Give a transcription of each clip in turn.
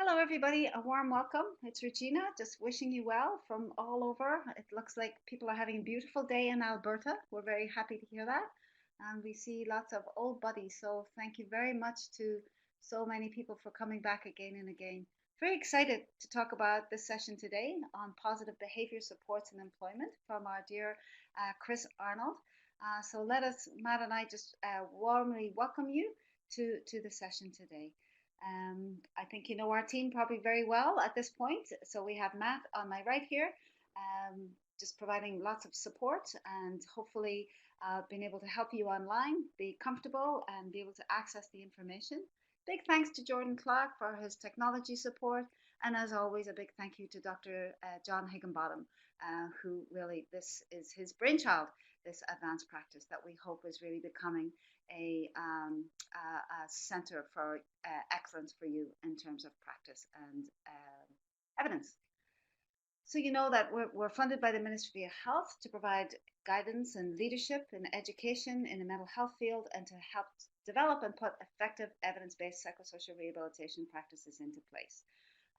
Hello, everybody. A warm welcome. It's Regina, just wishing you well from all over. It looks like people are having a beautiful day in Alberta. We're very happy to hear that. And we see lots of old buddies. So, thank you very much to so many people for coming back again and again. Very excited to talk about this session today on positive behavior supports and employment from our dear Chris Arnold. So, let us, Matt and I, just warmly welcome you to the session today. I think you know our team probably very well at this point. So we have Matt on my right here, just providing lots of support and hopefully being able to help you online, be comfortable and be able to access the information. Big thanks to Jordan Clark for his technology support. And as always, a big thank you to Dr. John Higginbottom, who really, this is his brainchild, this advanced practice that we hope is really becoming a center for excellence for you in terms of practice and evidence. So you know that we're funded by the Ministry of Health to provide guidance and leadership in education in the mental health field and to help develop and put effective evidence-based psychosocial rehabilitation practices into place.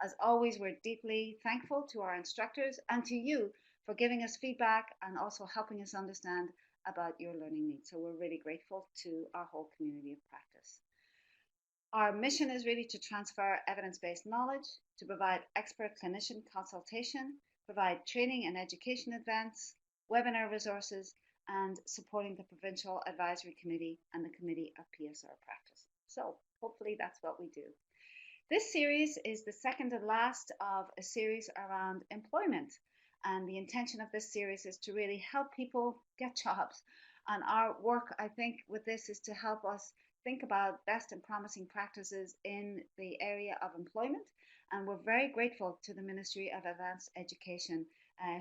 As always, we're deeply thankful to our instructors and to you for giving us feedback and also helping us understand about your learning needs. So we're really grateful to our whole community of practice. Our mission is really to transfer evidence-based knowledge, to provide expert clinician consultation, provide training and education events, webinar resources, and supporting the Provincial Advisory Committee and the Committee of PSR Practice. So hopefully that's what we do. This series is the second and last of a series around employment. And the intention of this series is to really help people get jobs. And our work, I think, with this is to help us think about best and promising practices in the area of employment. And we're very grateful to the Ministry of Advanced Education,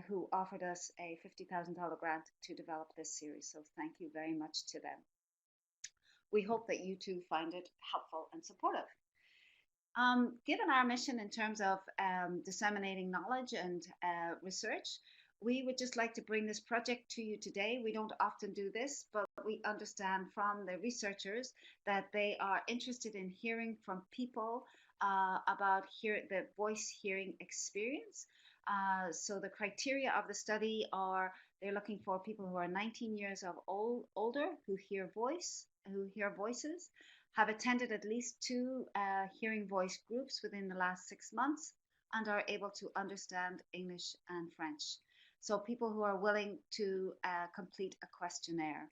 who offered us a $50,000 grant to develop this series. So thank you very much to them. We hope that you too find it helpful and supportive. Given our mission in terms of disseminating knowledge and research, we would just like to bring this project to you today. We don't often do this, but we understand from the researchers that they are interested in hearing from people about the voice hearing experience. So the criteria of the study are they're looking for people who are 19 years of older who hear voices, have attended at least two hearing voice groups within the last 6 months, and are able to understand English and French. So people who are willing to complete a questionnaire.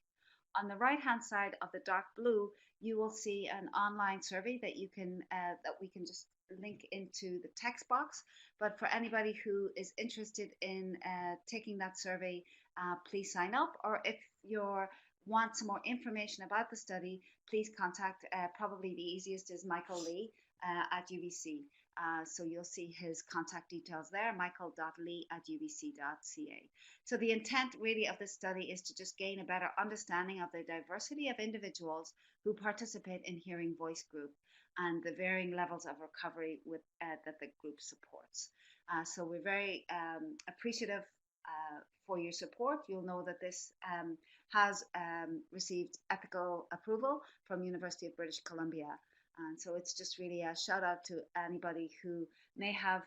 On the right-hand side of the dark blue, you will see an online survey that you can that we can just link into the text box. But for anybody who is interested in taking that survey, please sign up. Or if you're want some more information about the study, please contact, probably the easiest is Michael Lee at UBC. So you'll see his contact details there, michael.lee@ubc.ca. So the intent really of this study is to just gain a better understanding of the diversity of individuals who participate in hearing voice group and the varying levels of recovery that the group supports. So we're very appreciative for your support. You'll know that this has received ethical approval from University of British Columbia. And so it's just really a shout out to anybody who may have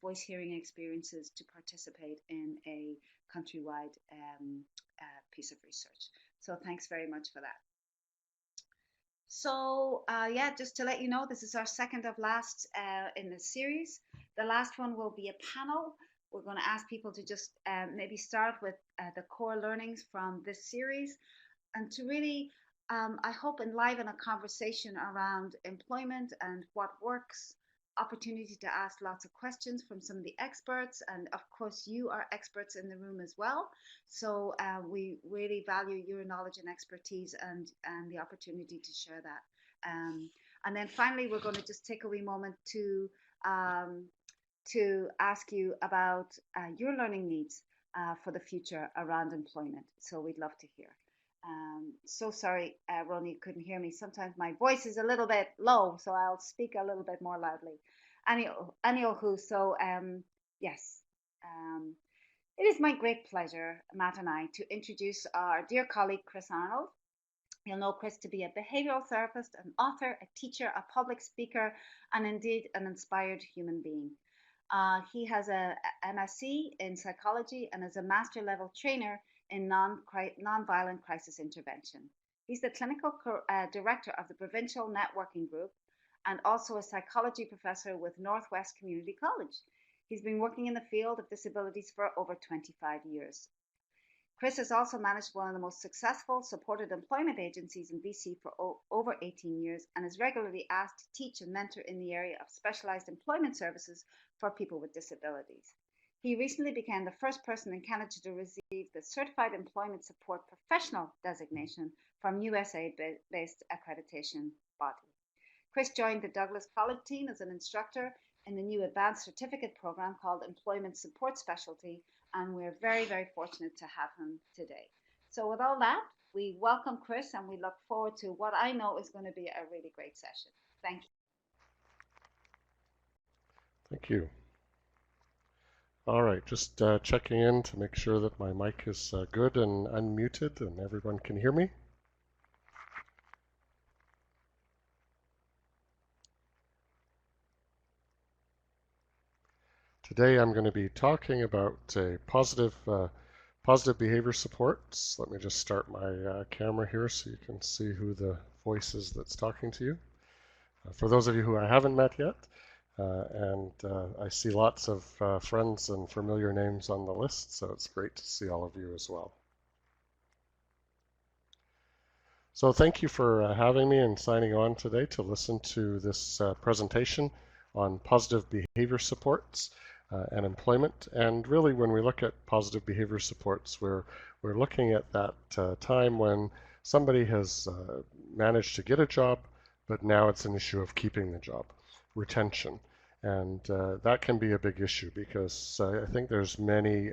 voice hearing experiences to participate in a countrywide piece of research. So thanks very much for that. So yeah, just to let you know, this is our second of last in the series. The last one will be a panel. We're going to ask people to just maybe start with the core learnings from this series and to really, I hope, enliven a conversation around employment and what works, opportunity to ask lots of questions from some of the experts. And of course, you are experts in the room as well. So we really value your knowledge and expertise and the opportunity to share that. And then finally, we're going to just take a wee moment to ask you about your learning needs for the future around employment. So we'd love to hear. So sorry, Ronnie, you couldn't hear me. Sometimes my voice is a little bit low, so I'll speak a little bit more loudly. Anywho, so yes, it is my great pleasure, Matt and I, to introduce our dear colleague, Chris Arnold. You'll know Chris to be a behavioral therapist, an author, a teacher, a public speaker, and indeed an inspired human being. He has a MSc in psychology and is a master level trainer in nonviolent crisis intervention. He's the clinical director of the Provincial Networking Group and also a psychology professor with Northwest Community College. He's been working in the field of disabilities for over 25 years. Chris has also managed one of the most successful supported employment agencies in BC for over 18 years and is regularly asked to teach and mentor in the area of specialised employment services for people with disabilities. He recently became the first person in Canada to receive the Certified Employment Support Professional designation from USA-based accreditation body. Chris joined the Douglas College team as an instructor in the new advanced certificate program called Employment Support Specialty, and we're very, very fortunate to have him today. So with all that, we welcome Chris and we look forward to what I know is going to be a really great session. Thank you. Thank you. All right, just checking in to make sure that my mic is good and unmuted and everyone can hear me. Today I'm going to be talking about positive behavior supports. Let me just start my camera here so you can see who the voice is that's talking to you. For those of you who I haven't met yet, I see lots of friends and familiar names on the list, so it's great to see all of you as well. So thank you for having me and signing on today to listen to this presentation on positive behavior supports and employment. And really, when we look at positive behavior supports, we're looking at that time when somebody has managed to get a job, but now it's an issue of keeping the job, retention. And that can be a big issue because I think there's many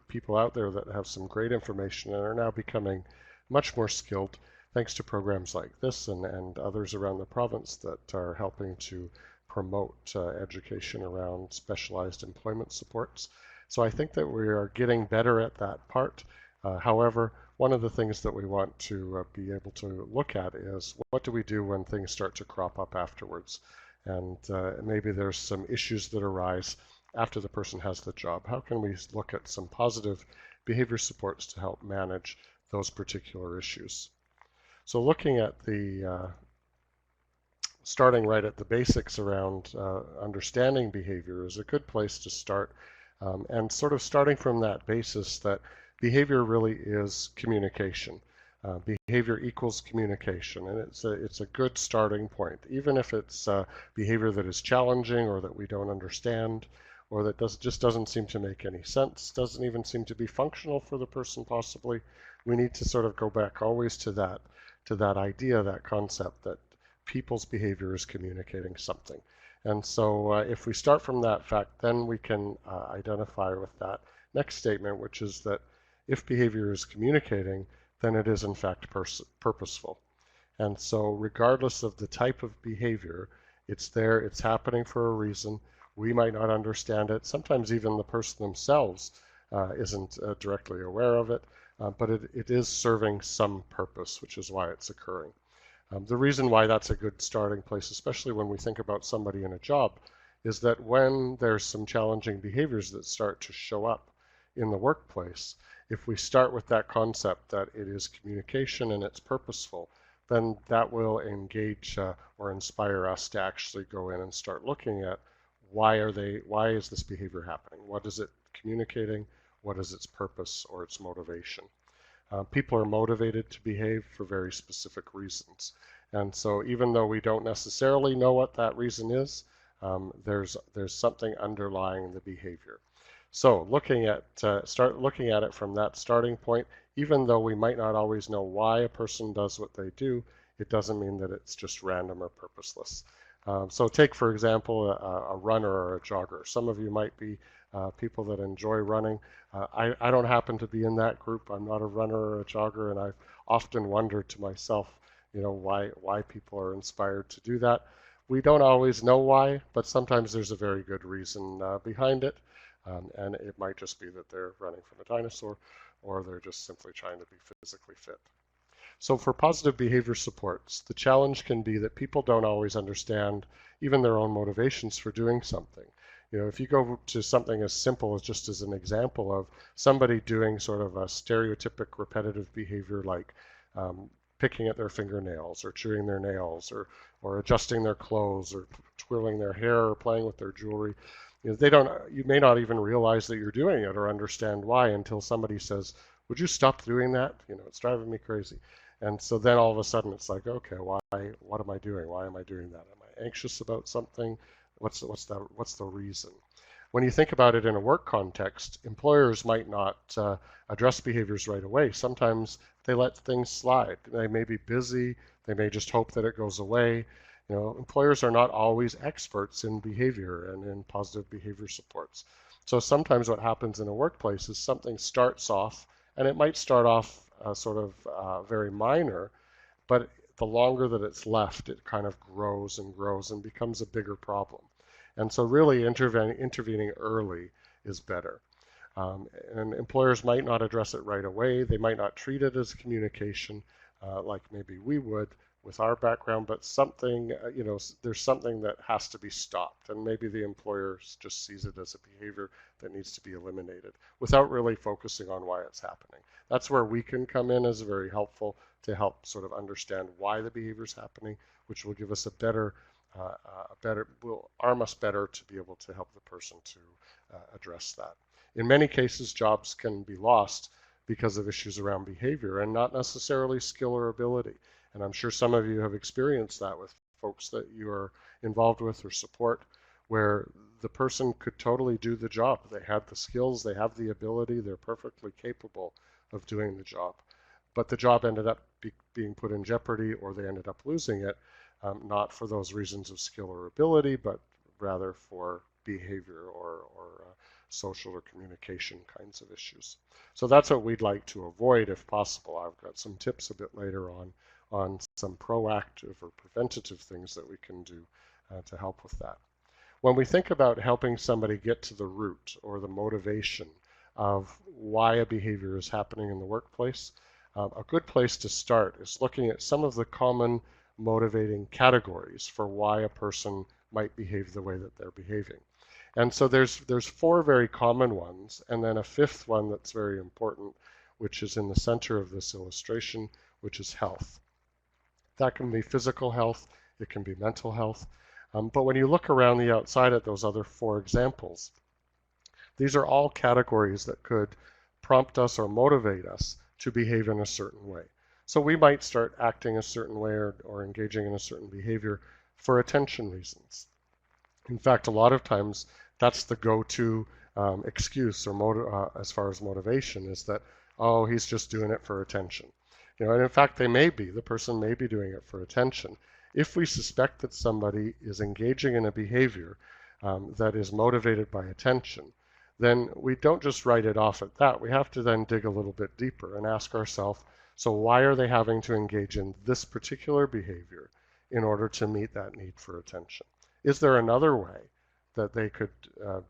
people out there that have some great information and are now becoming much more skilled thanks to programs like this and others around the province that are helping to promote education around specialized employment supports. So I think that we are getting better at that part. However, one of the things that we want to be able to look at is what do we do when things start to crop up afterwards? And maybe there's some issues that arise after the person has the job. How can we look at some positive behavior supports to help manage those particular issues? So looking at the starting right at the basics around understanding behavior is a good place to start, and sort of starting from that basis that behavior really is communication. Behavior equals communication, and it's a good starting point, even if it's behavior that is challenging or that we don't understand or that just doesn't seem to make any sense, doesn't even seem to be functional for the person possibly. We need to sort of go back always to that idea, that concept that people's behavior is communicating something. And so if we start from that fact, then we can identify with that next statement, which is that if behavior is communicating, then it is in fact purposeful. And so regardless of the type of behavior, it's there, it's happening for a reason. We might not understand it. Sometimes even the person themselves isn't directly aware of it, but it is serving some purpose, which is why it's occurring. The reason why that's a good starting place, especially when we think about somebody in a job, is that when there's some challenging behaviors that start to show up in the workplace, if we start with that concept that it is communication and it's purposeful, then that will engage or inspire us to actually go in and start looking at why is this behavior happening? What is it communicating? What is its purpose or its motivation? People are motivated to behave for very specific reasons. And so even though we don't necessarily know what that reason is, there's something underlying the behavior. So start looking at it from that starting point. Even though we might not always know why a person does what they do, it doesn't mean that it's just random or purposeless. So take, for example, a runner or a jogger. Some of you might be people that enjoy running. I don't happen to be in that group. I'm not a runner or a jogger, and I've often wondered to myself, why people are inspired to do that. We don't always know why, but sometimes there's a very good reason behind it, and it might just be that they're running from a dinosaur, or they're just simply trying to be physically fit. So for positive behavior supports, the challenge can be that people don't always understand even their own motivations for doing something. If you go to something as simple as, just as an example of somebody doing sort of a stereotypic repetitive behavior like picking at their fingernails or chewing their nails or adjusting their clothes or twirling their hair or playing with their jewelry, you may not even realize that you're doing it or understand why until somebody says, would you stop doing that? It's driving me crazy. And so then all of a sudden it's like, okay, what am I doing? Why am I doing that? Am I anxious about something? What's the reason? When you think about it in a work context, employers might not address behaviors right away. Sometimes they let things slide. They may be busy. They may just hope that it goes away. Employers are not always experts in behavior and in positive behavior supports. So sometimes what happens in a workplace is something starts off, and it might start off sort of very minor, but the longer that it's left, it kind of grows and grows and becomes a bigger problem. And so really intervening early is better. And employers might not address it right away. They might not treat it as communication like maybe we would with our background, but something, there's something that has to be stopped. And maybe the employer just sees it as a behavior that needs to be eliminated without really focusing on why it's happening. That's where we can come in as very helpful to help sort of understand why the behavior is happening, which will give us will arm us better to be able to help the person to address that. In many cases, jobs can be lost because of issues around behavior and not necessarily skill or ability. And I'm sure some of you have experienced that with folks that you are involved with or support, where the person could totally do the job. They had the skills, they have the ability, they're perfectly capable of doing the job. But the job ended up being put in jeopardy, or they ended up losing it, not for those reasons of skill or ability, but rather for behavior or social or communication kinds of issues. So that's what we'd like to avoid if possible. I've got some tips a bit later on some proactive or preventative things that we can do to help with that. When we think about helping somebody get to the root or the motivation of why a behavior is happening in the workplace, a good place to start is looking at some of the common motivating categories for why a person might behave the way that they're behaving. And so there's 4 very common ones, and then a 5th one that's very important, which is in the center of this illustration, which is health. That can be physical health, it can be mental health, but when you look around the outside at those other 4 examples, these are all categories that could prompt us or motivate us to behave in a certain way. So we might start acting a certain way or engaging in a certain behavior for attention reasons. In fact, a lot of times that's the go-to excuse or as far as motivation is that, oh, he's just doing it for attention. And in fact, the person may be doing it for attention. If we suspect that somebody is engaging in a behavior that is motivated by attention, then we don't just write it off at that. We have to then dig a little bit deeper and ask ourselves, so why are they having to engage in this particular behavior in order to meet that need for attention? Is there another way that they could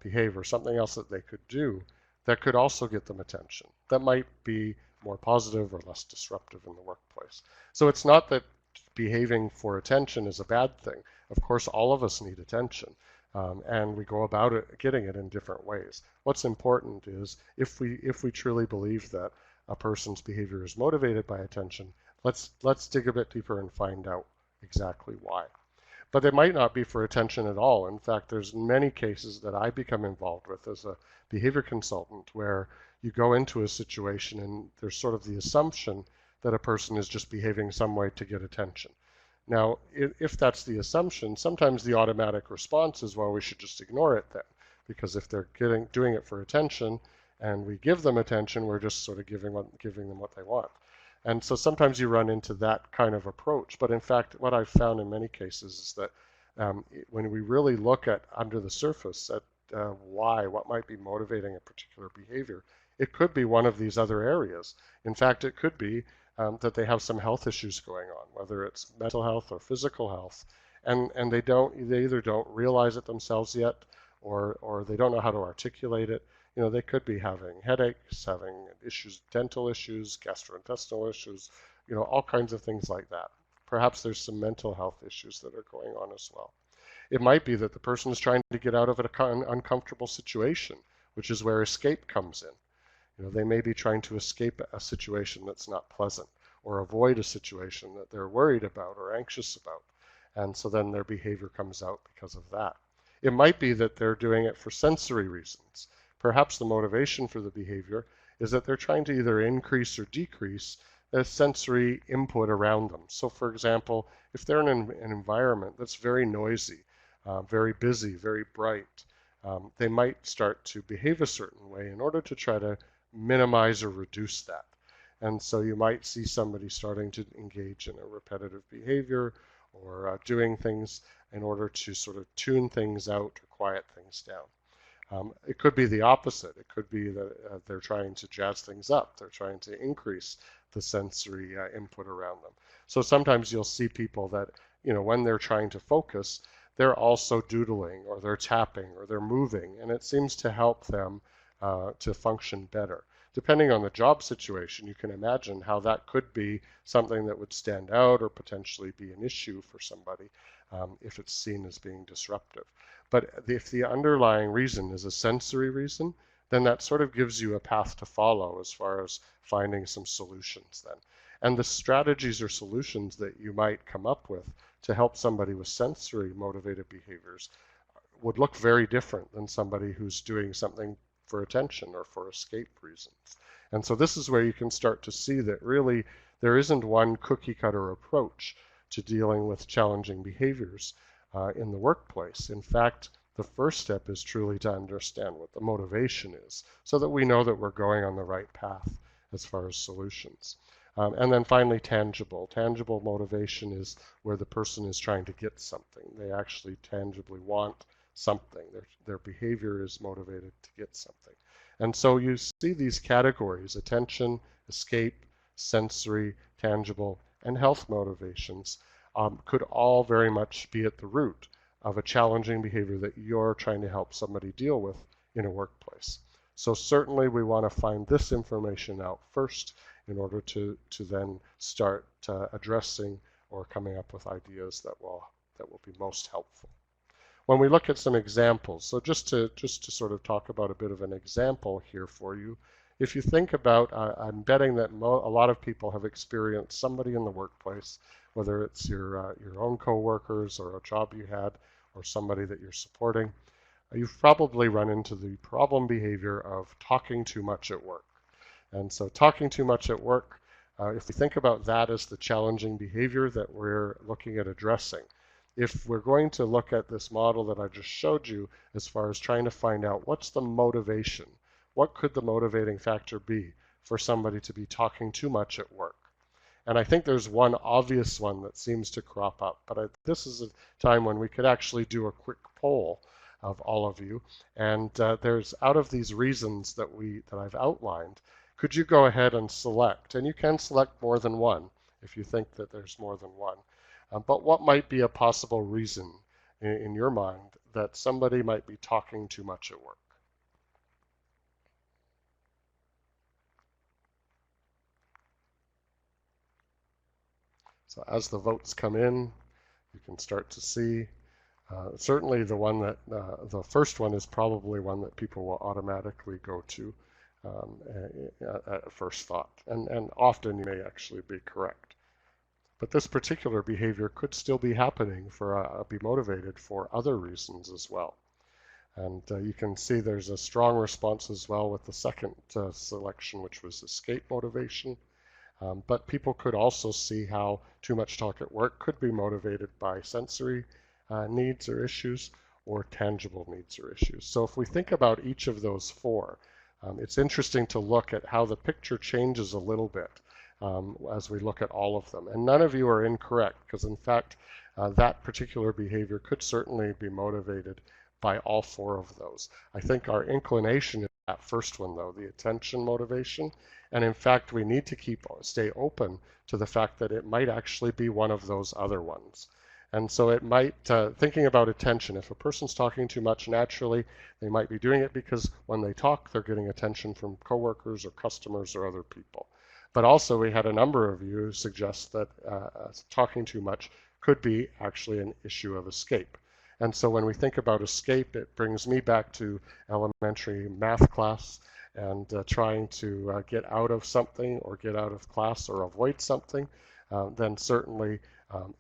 behave or something else that they could do that could also get them attention, that might be more positive or less disruptive in the workplace? So it's not that behaving for attention is a bad thing. Of course, all of us need attention, and we go about it, getting it in different ways. What's important is if we truly believe that a person's behavior is motivated by attention, let's dig a bit deeper and find out exactly why. But it might not be for attention at all. In fact, there's many cases that I become involved with as a behavior consultant where you go into a situation and there's sort of the assumption that a person is just behaving some way to get attention. Now, if that's the assumption, sometimes the automatic response is, well, we should just ignore it then, because if they're doing it for attention and we give them attention, we're just sort of giving them what they want. And so sometimes you run into that kind of approach. But in fact, what I've found in many cases is that when we really look at under the surface at what might be motivating a particular behavior, it could be one of these other areas. In fact, it could be that they have some health issues going on, whether it's mental health or physical health, and they either don't realize it themselves yet, or they don't know how to articulate it. They could be having headaches, having issues, dental issues, gastrointestinal issues, all kinds of things like that. Perhaps there's some mental health issues that are going on as well. It might be that the person is trying to get out of an uncomfortable situation, which is where escape comes in. They may be trying to escape a situation that's not pleasant or avoid a situation that they're worried about or anxious about. And so then their behavior comes out because of that. It might be that they're doing it for sensory reasons. Perhaps the motivation for the behavior is that they're trying to either increase or decrease the sensory input around them. So for example, if they're in an environment that's very noisy, very busy, very bright, they might start to behave a certain way in order to try to minimize or reduce that. And so you might see somebody starting to engage in a repetitive behavior or doing things in order to sort of tune things out or quiet things down. It could be the opposite. It could be that they're trying to jazz things up. They're trying to increase the sensory input around them. So sometimes you'll see people that, when they're trying to focus, they're also doodling or they're tapping or they're moving, and it seems to help them to function better. Depending on the job situation, you can imagine how that could be something that would stand out or potentially be an issue for somebody if it's seen as being disruptive. But if the underlying reason is a sensory reason, then that sort of gives you a path to follow as far as finding some solutions then. And the strategies or solutions that you might come up with to help somebody with sensory motivated behaviors would look very different than somebody who's doing something for attention or for escape reasons. And so this is where you can start to see that really there isn't one cookie cutter approach to dealing with challenging behaviors in the workplace. In fact, the first step is truly to understand what the motivation is so that we know that we're going on the right path as far as solutions. And then finally, tangible. Tangible motivation is where the person is trying to get something. They actually tangibly want something. Their behavior is motivated to get something. And so you see these categories: attention, escape, sensory, tangible, and health motivations could all very much be at the root of a challenging behavior that you're trying to help somebody deal with in a workplace. So certainly we want to find this information out first in order to then start addressing or coming up with ideas that will be most helpful. When we look at some examples, so just to sort of talk about a bit of an example here for you, if you think about, I'm betting that a lot of people have experienced somebody in the workplace, whether it's your own coworkers or a job you had or somebody that you're supporting, you've probably run into the problem behavior of talking too much at work. And so talking too much at work, if we think about that as the challenging behavior that we're looking at addressing, if we're going to look at this model that I just showed you as far as trying to find out what's the motivation, what could the motivating factor be for somebody to be talking too much at work? And I think there's one obvious one that seems to crop up, but this is a time when we could actually do a quick poll of all of you. And there's, out of these reasons that I've outlined, could you go ahead and select? And you can select more than one if you think that there's more than one. But what might be a possible reason in your mind that somebody might be talking too much at work? So as the votes come in, you can start to see. Certainly the one that, the first one is probably one that people will automatically go to at first thought. And often you may actually be correct. But this particular behavior could still be happening be motivated for other reasons as well. And you can see there's a strong response as well with the second selection, which was escape motivation. But people could also see how too much talk at work could be motivated by sensory needs or issues or tangible needs or issues. So if we think about each of those four, it's interesting to look at how the picture changes a little bit as we look at all of them. And none of you are incorrect, because in fact, that particular behavior could certainly be motivated by all four of those. I think our inclination is that first one, though, the attention motivation. And in fact, we need to stay open to the fact that it might actually be one of those other ones. And so it might, thinking about attention, if a person's talking too much naturally, they might be doing it because when they talk, they're getting attention from coworkers or customers or other people. But also we had a number of you suggest that talking too much could be actually an issue of escape. And so when we think about escape, it brings me back to elementary math class and trying to get out of something or get out of class or avoid something, then certainly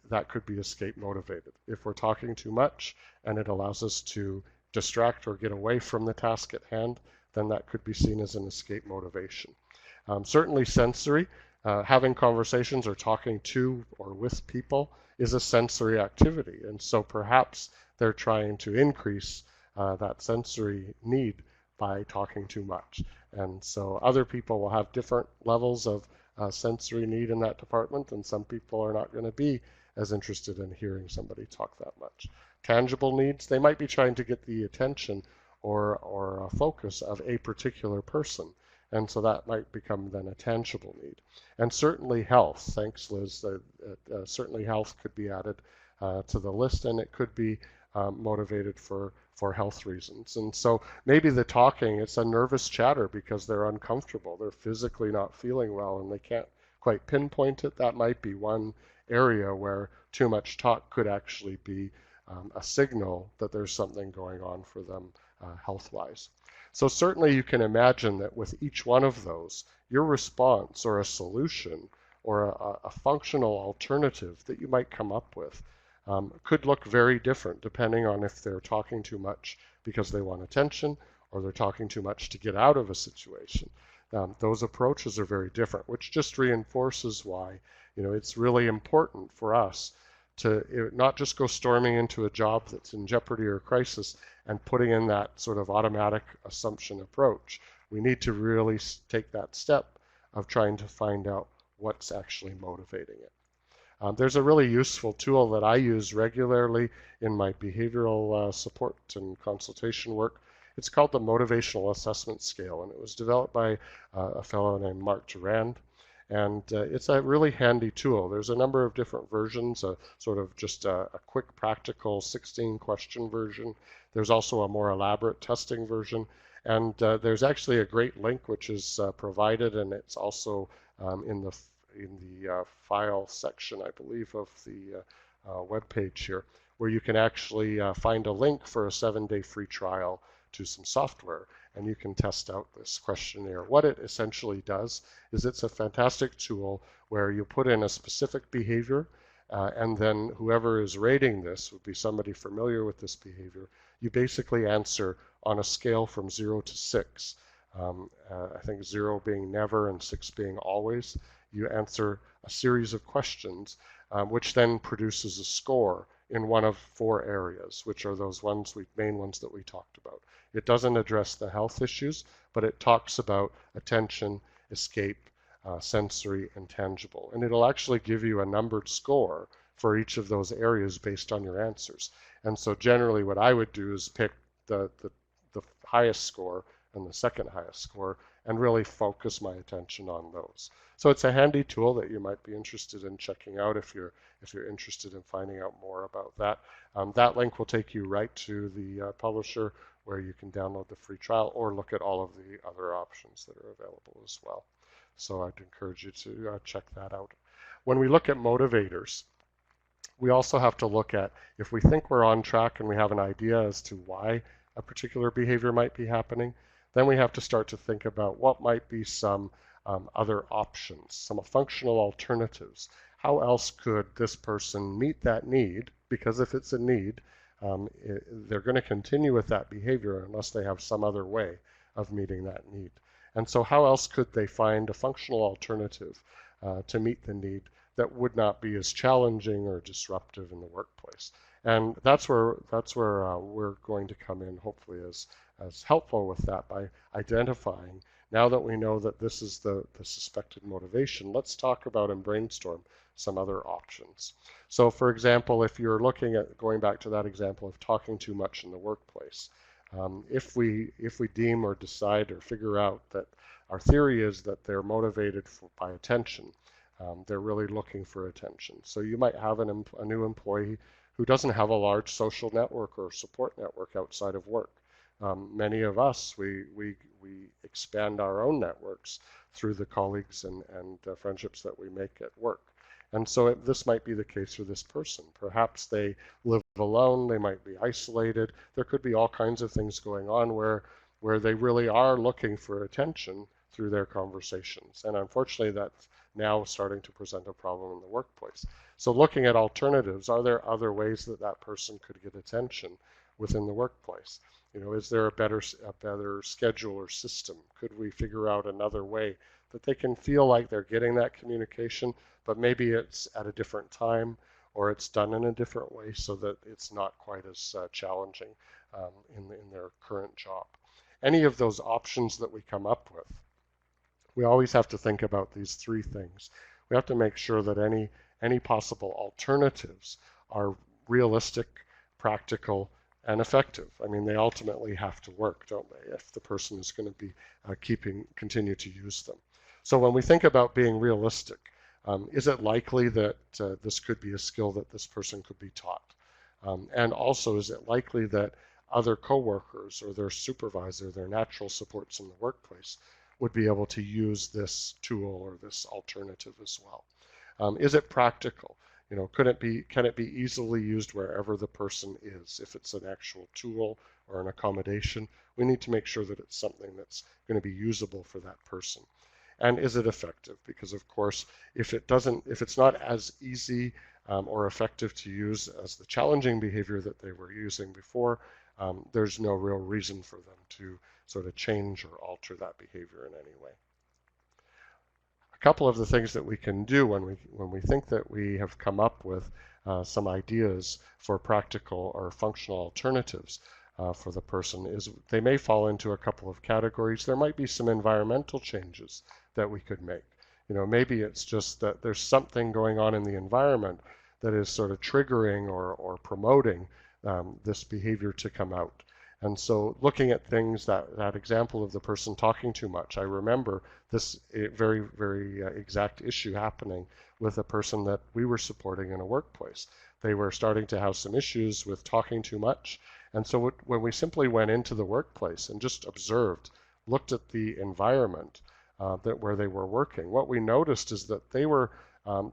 that could be escape motivated. If we're talking too much and it allows us to distract or get away from the task at hand, then that could be seen as an escape motivation. Certainly sensory, having conversations or talking to or with people is a sensory activity. And so perhaps they're trying to increase that sensory need by talking too much. And so other people will have different levels of sensory need in that department, and some people are not going to be as interested in hearing somebody talk that much. Tangible needs, they might be trying to get the attention or focus of a particular person. And so that might become then a tangible need. And certainly health, thanks Liz, certainly health could be added to the list, and it could be motivated for health reasons. And so maybe the talking, it's a nervous chatter because they're uncomfortable, they're physically not feeling well and they can't quite pinpoint it. That might be one area where too much talk could actually be a signal that there's something going on for them health-wise. So certainly you can imagine that with each one of those, your response or a solution or a functional alternative that you might come up with could look very different depending on if they're talking too much because they want attention or they're talking too much to get out of a situation. Those approaches are very different, which just reinforces why it's really important for us to not just go storming into a job that's in jeopardy or crisis and putting in that sort of automatic assumption approach. We need to really take that step of trying to find out what's actually motivating it. There's a really useful tool that I use regularly in my behavioral support and consultation work. It's called the Motivational Assessment Scale, and it was developed by a fellow named Mark Durand. And it's a really handy tool. There's a number of different versions, sort of just a quick practical 16-question version. There's also a more elaborate testing version. And there's actually a great link which is provided, and it's also in the file section, I believe, of the web page here, where you can actually find a link for a 7-day free trial to some software, and you can test out this questionnaire. What it essentially does is it's a fantastic tool where you put in a specific behavior, and then whoever is rating this would be somebody familiar with this behavior. You basically answer on a scale from 0 to 6. I think 0 being never and 6 being always. You answer a series of questions, which then produces a score in one of 4 areas, which are those main ones that we talked about. It doesn't address the health issues, but it talks about attention, escape, sensory, and tangible. And it'll actually give you a numbered score for each of those areas based on your answers. And so generally what I would do is pick the highest score and the second highest score and really focus my attention on those. So it's a handy tool that you might be interested in checking out if you're interested in finding out more about that. That link will take you right to the publisher where you can download the free trial or look at all of the other options that are available as well. So I'd encourage you to check that out. When we look at motivators, we also have to look at if we think we're on track and we have an idea as to why a particular behavior might be happening, then we have to start to think about what might be some other options, some functional alternatives. How else could this person meet that need? Because if it's a need, they're going to continue with that behavior unless they have some other way of meeting that need. And so how else could they find a functional alternative to meet the need that would not be as challenging or disruptive in the workplace? And that's where we're going to come in, hopefully, as helpful with that by identifying, now that we know that this is the suspected motivation, let's talk about and brainstorm some other options. So for example, if you're looking at going back to that example of talking too much in the workplace, if we deem or decide or figure out that our theory is that they're motivated by attention, they're really looking for attention. So you might have a new employee who doesn't have a large social network or support network outside of work. Many of us, we expand our own networks through the colleagues and friendships that we make at work. And so this might be the case for this person. Perhaps they live alone, they might be isolated. There could be all kinds of things going on where they really are looking for attention through their conversations. And unfortunately, that's now starting to present a problem in the workplace. So looking at alternatives, are there other ways that that person could get attention within the workplace? Is there a better schedule or system? Could we figure out another way that they can feel like they're getting that communication, but maybe it's at a different time or it's done in a different way so that it's not quite as challenging in their current job? Any of those options that we come up with, we always have to think about these three things. We have to make sure that any possible alternatives are realistic, practical, and effective. I mean, they ultimately have to work, don't they, if the person is going to be continue to use them. So when we think about being realistic, is it likely that this could be a skill that this person could be taught? And also, is it likely that other coworkers or their supervisor, their natural supports in the workplace, would be able to use this tool or this alternative as well? Is it practical? Can it be easily used wherever the person is? If it's an actual tool or an accommodation, we need to make sure that it's something that's going to be usable for that person. And is it effective? Because of course, if it's not as easy or effective to use as the challenging behavior that they were using before, there's no real reason for them to sort of change or alter that behavior in any way. A couple of the things that we can do when we think that we have come up with some ideas for practical or functional alternatives for the person is they may fall into a couple of categories. There might be some environmental changes that we could make. Maybe it's just that there's something going on in the environment that is sort of triggering or promoting this behavior to come out. And so looking at things, that example of the person talking too much, I remember this very, very exact issue happening with a person that we were supporting in a workplace. They were starting to have some issues with talking too much. And so when we simply went into the workplace and just observed, looked at the environment where they were working, what we noticed is that they were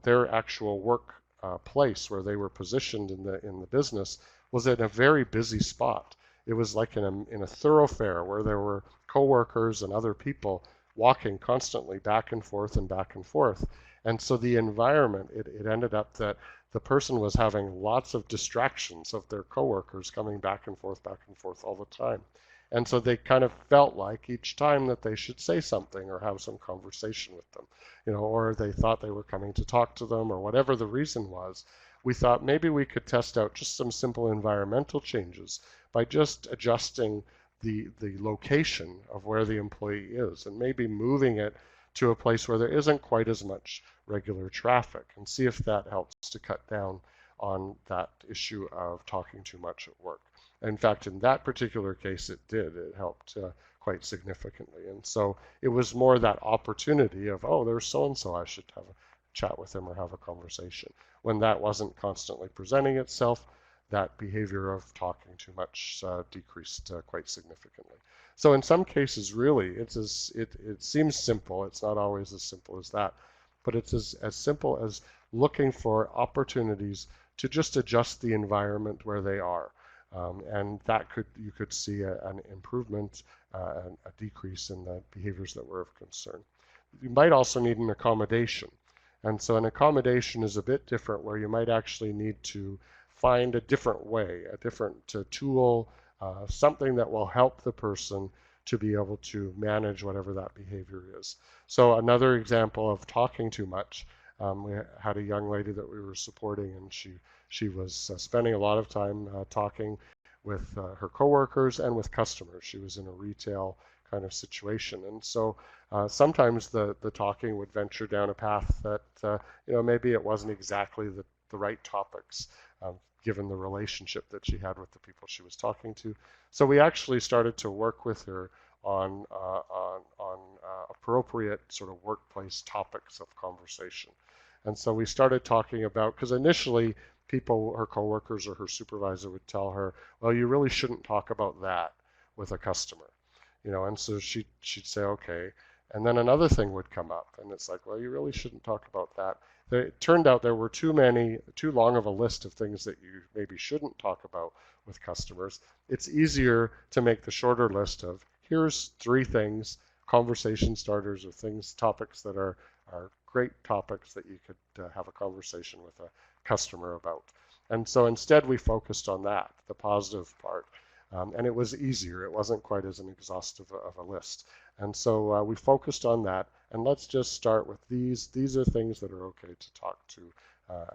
their actual work place where they were positioned in the business was in a very busy spot. It was like in a thoroughfare where there were coworkers and other people walking constantly back and forth and back and forth. And so the environment, it ended up that the person was having lots of distractions of their coworkers coming back and forth all the time. And so they kind of felt like each time that they should say something or have some conversation with them, or they thought they were coming to talk to them or whatever the reason was. We thought maybe we could test out just some simple environmental changes by just adjusting the location of where the employee is and maybe moving it to a place where there isn't quite as much regular traffic and see if that helps to cut down on that issue of talking too much at work. In fact, in that particular case, it did. It helped quite significantly. And so it was more that opportunity of, oh, there's so-and-so, I should have a chat with him or have a conversation. When that wasn't constantly presenting itself, that behavior of talking too much decreased quite significantly. So in some cases, really, it seems simple. It's not always as simple as that, but it's as simple as looking for opportunities to just adjust the environment where they are. And that you could see an improvement, a decrease in the behaviors that were of concern. You might also need an accommodation. And so an accommodation is a bit different where you might actually need to find a different way, a different tool, something that will help the person to be able to manage whatever that behavior is. So another example of talking too much, we had a young lady that we were supporting, and she was spending a lot of time talking with her coworkers and with customers. She was in a retail kind of situation. And so sometimes the talking would venture down a path that, maybe it wasn't exactly the right topics, given the relationship that she had with the people she was talking to. So we actually started to work with her on appropriate sort of workplace topics of conversation. And so we started talking about, because initially people, her coworkers or her supervisor would tell her, well, you really shouldn't talk about that with a customer, and so she'd say, okay. And then another thing would come up, and it's like, well, you really shouldn't talk about that. It turned out there were too long of a list of things that you maybe shouldn't talk about with customers. It's easier to make the shorter list of, here's 3 things, conversation starters, or topics that are great topics that you could have a conversation with a customer about. And so instead we focused on that, the positive part. And it was easier. It wasn't quite as an exhaustive of a list. And so we focused on that. And let's just start with these. These are things that are okay to talk to,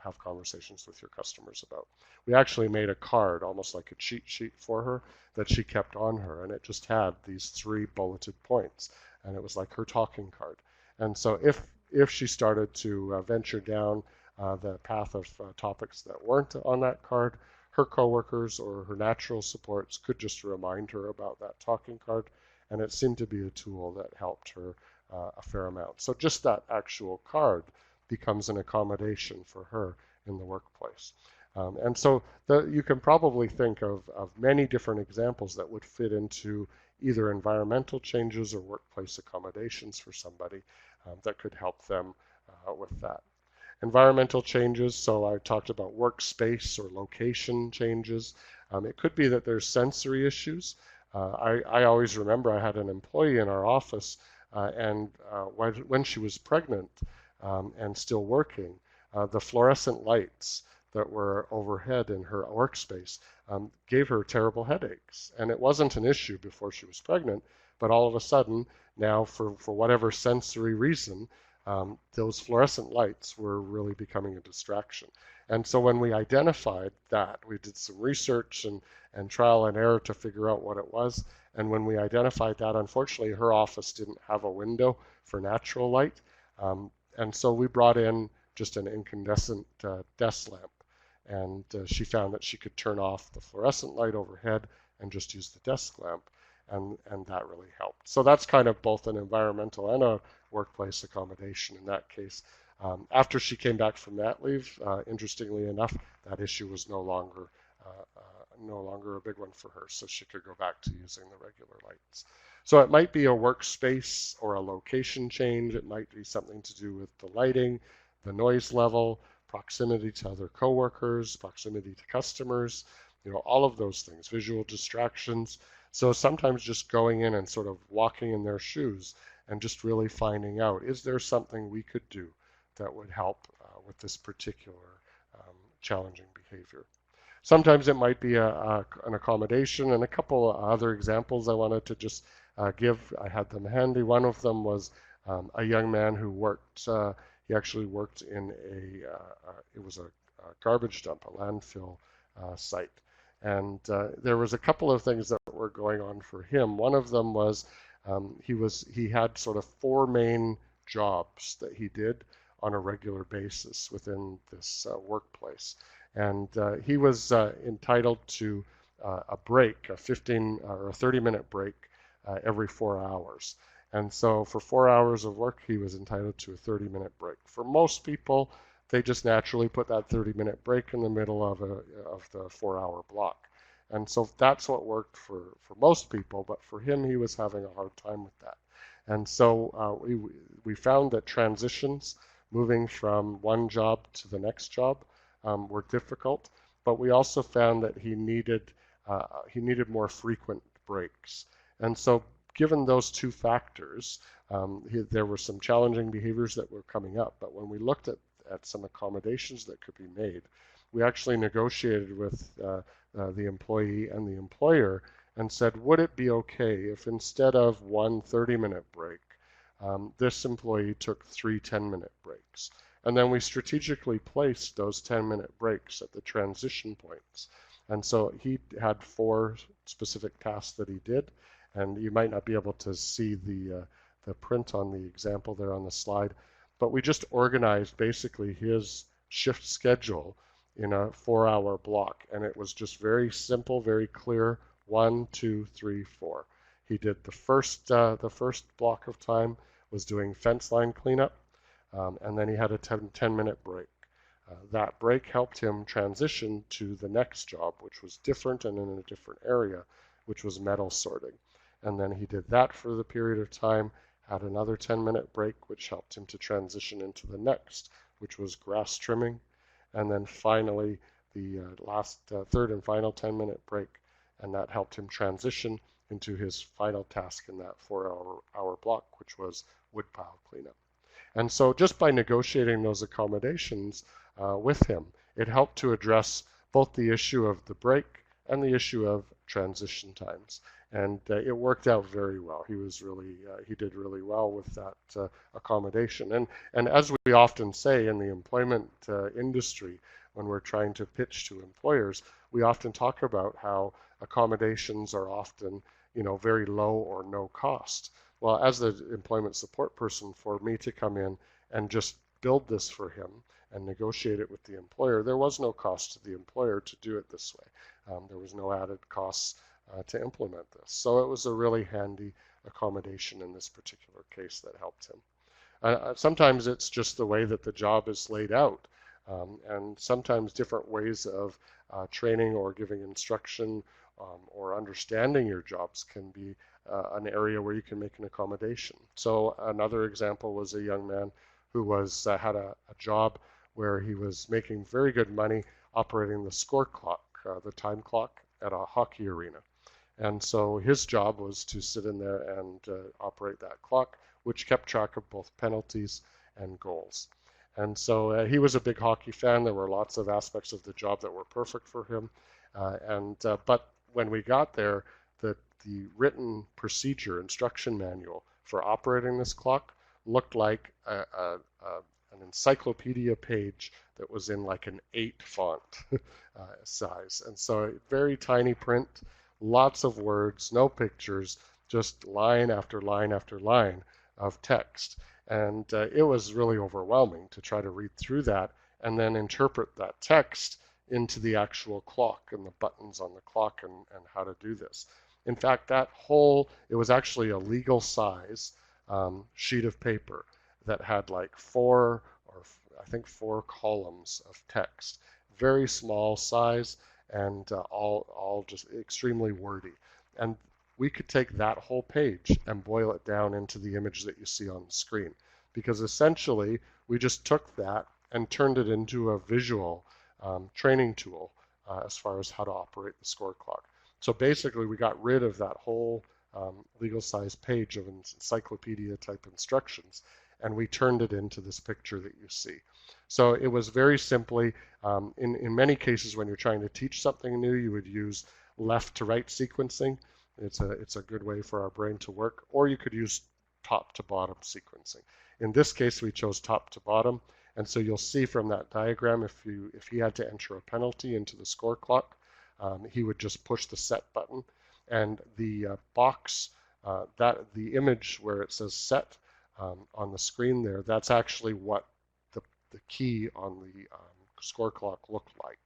have conversations with your customers about. We actually made a card, almost like a cheat sheet for her, that she kept on her. And it just had these 3 bulleted points. And it was like her talking card. And so if she started to venture down the path of topics that weren't on that card, her coworkers or her natural supports could just remind her about that talking card, and it seemed to be a tool that helped her a fair amount. So just that actual card becomes an accommodation for her in the workplace. And so you can probably think of many different examples that would fit into either environmental changes or workplace accommodations for somebody that could help them with that. Environmental changes, so I talked about workspace or location changes. It could be that there's sensory issues. I always remember I had an employee in our office, and when she was pregnant and still working, the fluorescent lights that were overhead in her workspace gave her terrible headaches. And it wasn't an issue before she was pregnant, but all of a sudden, now for whatever sensory reason, those fluorescent lights were really becoming a distraction. And so when we identified that, we did some research and trial and error to figure out what it was. And when we identified that, unfortunately, her office didn't have a window for natural light. And so we brought in just an incandescent desk lamp. And she found that she could turn off the fluorescent light overhead and just use the desk lamp. And that really helped. So that's kind of both an environmental and a workplace accommodation in that case. After she came back from mat leave, interestingly enough, that issue was no longer a big one for her, so she could go back to using the regular lights. So it might be a workspace or a location change. It might be something to do with the lighting, the noise level, proximity to other coworkers, proximity to customers, all of those things, visual distractions. So sometimes just going in and sort of walking in their shoes and just really finding out, is there something we could do that would help with this particular challenging behavior? Sometimes it might be an accommodation, and a couple of other examples I wanted to just give. I had them handy. One of them was a young man who worked, he actually worked in it was a garbage dump, a landfill site. And there was a couple of things that were going on for him. One of them was he had sort of 4 main jobs that he did on a regular basis within this workplace. And he was entitled to a break, a 15 or a 30-minute break every 4 hours. And so for 4 hours of work, he was entitled to a 30-minute break. For most people, they just naturally put that 30-minute break in the middle of the 4-hour block. And so that's what worked for most people, but for him, he was having a hard time with that. And so we found that transitions, moving from one job to the next job, were difficult, but we also found that he needed more frequent breaks. And so given those 2 factors, there were some challenging behaviors that were coming up, but when we looked at some accommodations that could be made, we actually negotiated with the employee and the employer and said, would it be okay if instead of one 30-minute break, this employee took 3 10-minute breaks? And then we strategically placed those 10-minute breaks at the transition points. And so he had 4 specific tasks that he did, and you might not be able to see the print on the example there on the slide, but we just organized basically his shift schedule in a 4-hour block, and it was just very simple, very clear. 1, 2, 3, 4. He did the first block of time was doing fence line cleanup, and then he had a 10-minute break. That break helped him transition to the next job, which was different and in a different area, which was metal sorting. And then he did that for the period of time, had another 10-minute break, which helped him to transition into the next, which was grass trimming. And then finally, the last third and final 10-minute break, and that helped him transition into his final task in that 4-hour block, which was woodpile cleanup. And so just by negotiating those accommodations with him, it helped to address both the issue of the break and the issue of transition times. And it worked out very well. He did really well with that accommodation. And as we often say in the employment industry, when we're trying to pitch to employers, we often talk about how accommodations are often, very low or no cost. Well, as the employment support person, for me to come in and just build this for him and negotiate it with the employer, there was no cost to the employer to do it this way. There was no added costs to implement this. So it was a really handy accommodation in this particular case that helped him. Sometimes it's just the way that the job is laid out. And sometimes different ways of training or giving instruction or understanding your jobs can be an area where you can make an accommodation. So another example was a young man who had a job where he was making very good money operating the score clock, the time clock at a hockey arena. And so his job was to sit in there and operate that clock, which kept track of both penalties and goals. And so he was a big hockey fan. There were lots of aspects of the job that were perfect for him. But when we got there, the written procedure instruction manual for operating this clock looked like an encyclopedia page that was in like an 8 font size. And so very tiny print, lots of words, no pictures, just line after line after line of text. And it was really overwhelming to try to read through that and then interpret that text into the actual clock and the buttons on the clock and how to do this. In fact, it was actually a legal size sheet of paper that had like 4 columns of text, very small size and all just extremely wordy. And we could take that whole page and boil it down into the image that you see on the screen, because essentially we just took that and turned it into a visual training tool as far as how to operate the score clock. So basically we got rid of that whole legal size page of encyclopedia type instructions, and we turned it into this picture that you see. So it was very simply, in many cases when you're trying to teach something new, you would use left to right sequencing. It's a good way for our brain to work, or you could use top to bottom sequencing. In this case, we chose top to bottom, and so you'll see from that diagram, if he had to enter a penalty into the score clock, he would just push the set button, and the box, the image where it says set on the screen there, that's actually what the key on the score clock looked like.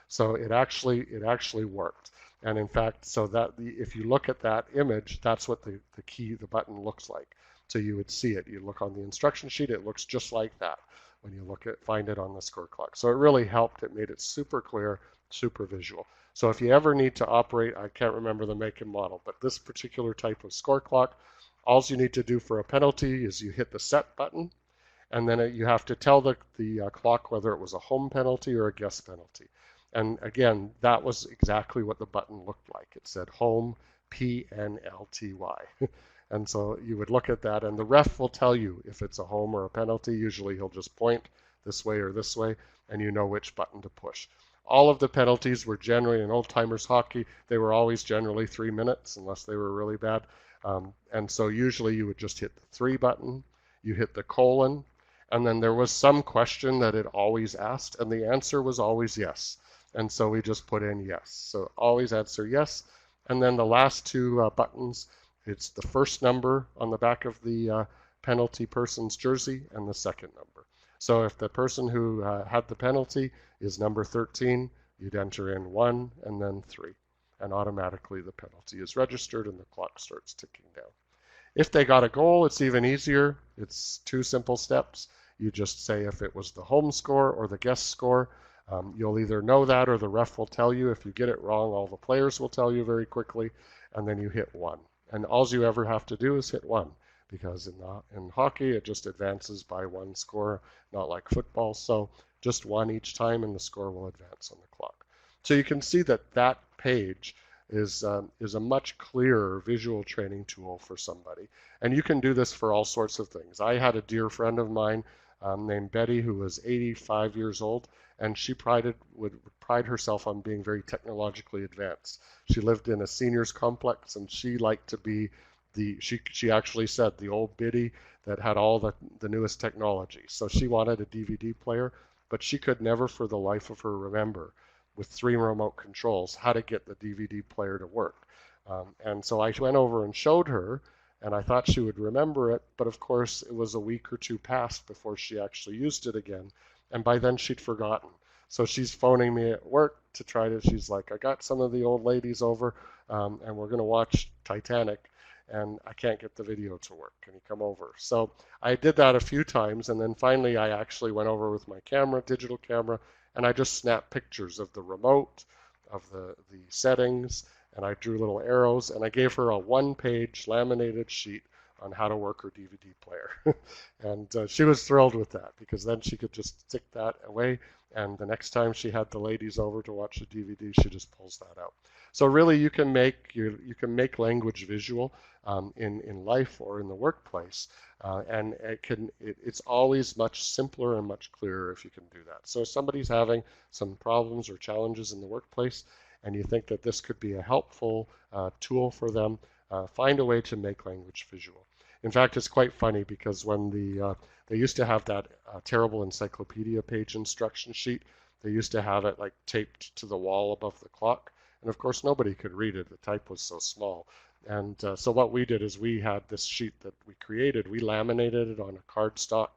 So it actually worked. And in fact, so that if you look at that image, that's what the button looks like. So you would see it. You look on the instruction sheet, it looks just like that when you find it on the score clock. So it really helped. It made it super clear, super visual. So if you ever need to operate, I can't remember the make and model, but this particular type of score clock, all you need to do for a penalty is you hit the set button, and then you have to tell the clock whether it was a home penalty or a guest penalty. And again, that was exactly what the button looked like. It said home, PNLTY. And so you would look at that, and the ref will tell you if it's a home or a penalty. Usually he'll just point this way or this way, and you know which button to push. All of the penalties were generally, in old-timers hockey, they were always generally 3 minutes, unless they were really bad. And so usually you would just hit the 3 button, you hit the colon, and then there was some question that it always asked, and the answer was always yes. And so we just put in yes. So always answer yes. And then the last 2 buttons, it's the first number on the back of the penalty person's jersey and the second number. So if the person who had the penalty is number 13, you'd enter in 1 and then 3. And automatically the penalty is registered and the clock starts ticking down. If they got a goal, it's even easier. It's 2 simple steps. You just say if it was the home score or the guest score. You'll either know that or the ref will tell you. If you get it wrong, all the players will tell you very quickly, and then you hit 1. And all you ever have to do is hit 1, because in hockey it just advances by 1 score, not like football. So just 1 each time, and the score will advance on the clock. So you can see that that page is a much clearer visual training tool for somebody. And you can do this for all sorts of things. I had a dear friend of mine named Betty, who was 85 years old, and she would pride herself on being very technologically advanced. She lived in a seniors complex, and she liked to be she actually said the old biddy that had all the newest technology. So she wanted a DVD player, but she could never for the life of her remember, with 3 remote controls, how to get the DVD player to work. And so I went over and showed her, and I thought she would remember it, but of course it was a week or 2 past before she actually used it again, and by then she'd forgotten. So she's phoning me at work to she's like, I got some of the old ladies over, and we're going to watch Titanic, and I can't get the video to work. Can you come over? So I did that a few times, and then finally I actually went over with my camera, digital camera, and I just snapped pictures of the remote, of the settings, and I drew little arrows, and I gave her a 1-page laminated sheet on how to work her DVD player. And she was thrilled with that, because then she could just stick that away, and the next time she had the ladies over to watch the DVD, she just pulls that out. So really, you can make language visual in life or in the workplace, and it's always much simpler and much clearer if you can do that. So if somebody's having some problems or challenges in the workplace, and you think that this could be a helpful tool for them, find a way to make language visual. In fact, it's quite funny, because when they used to have that terrible encyclopedia page instruction sheet, they used to have it like taped to the wall above the clock. And of course, nobody could read it. The type was so small. And so what we did is we had this sheet that we created. We laminated it on a cardstock,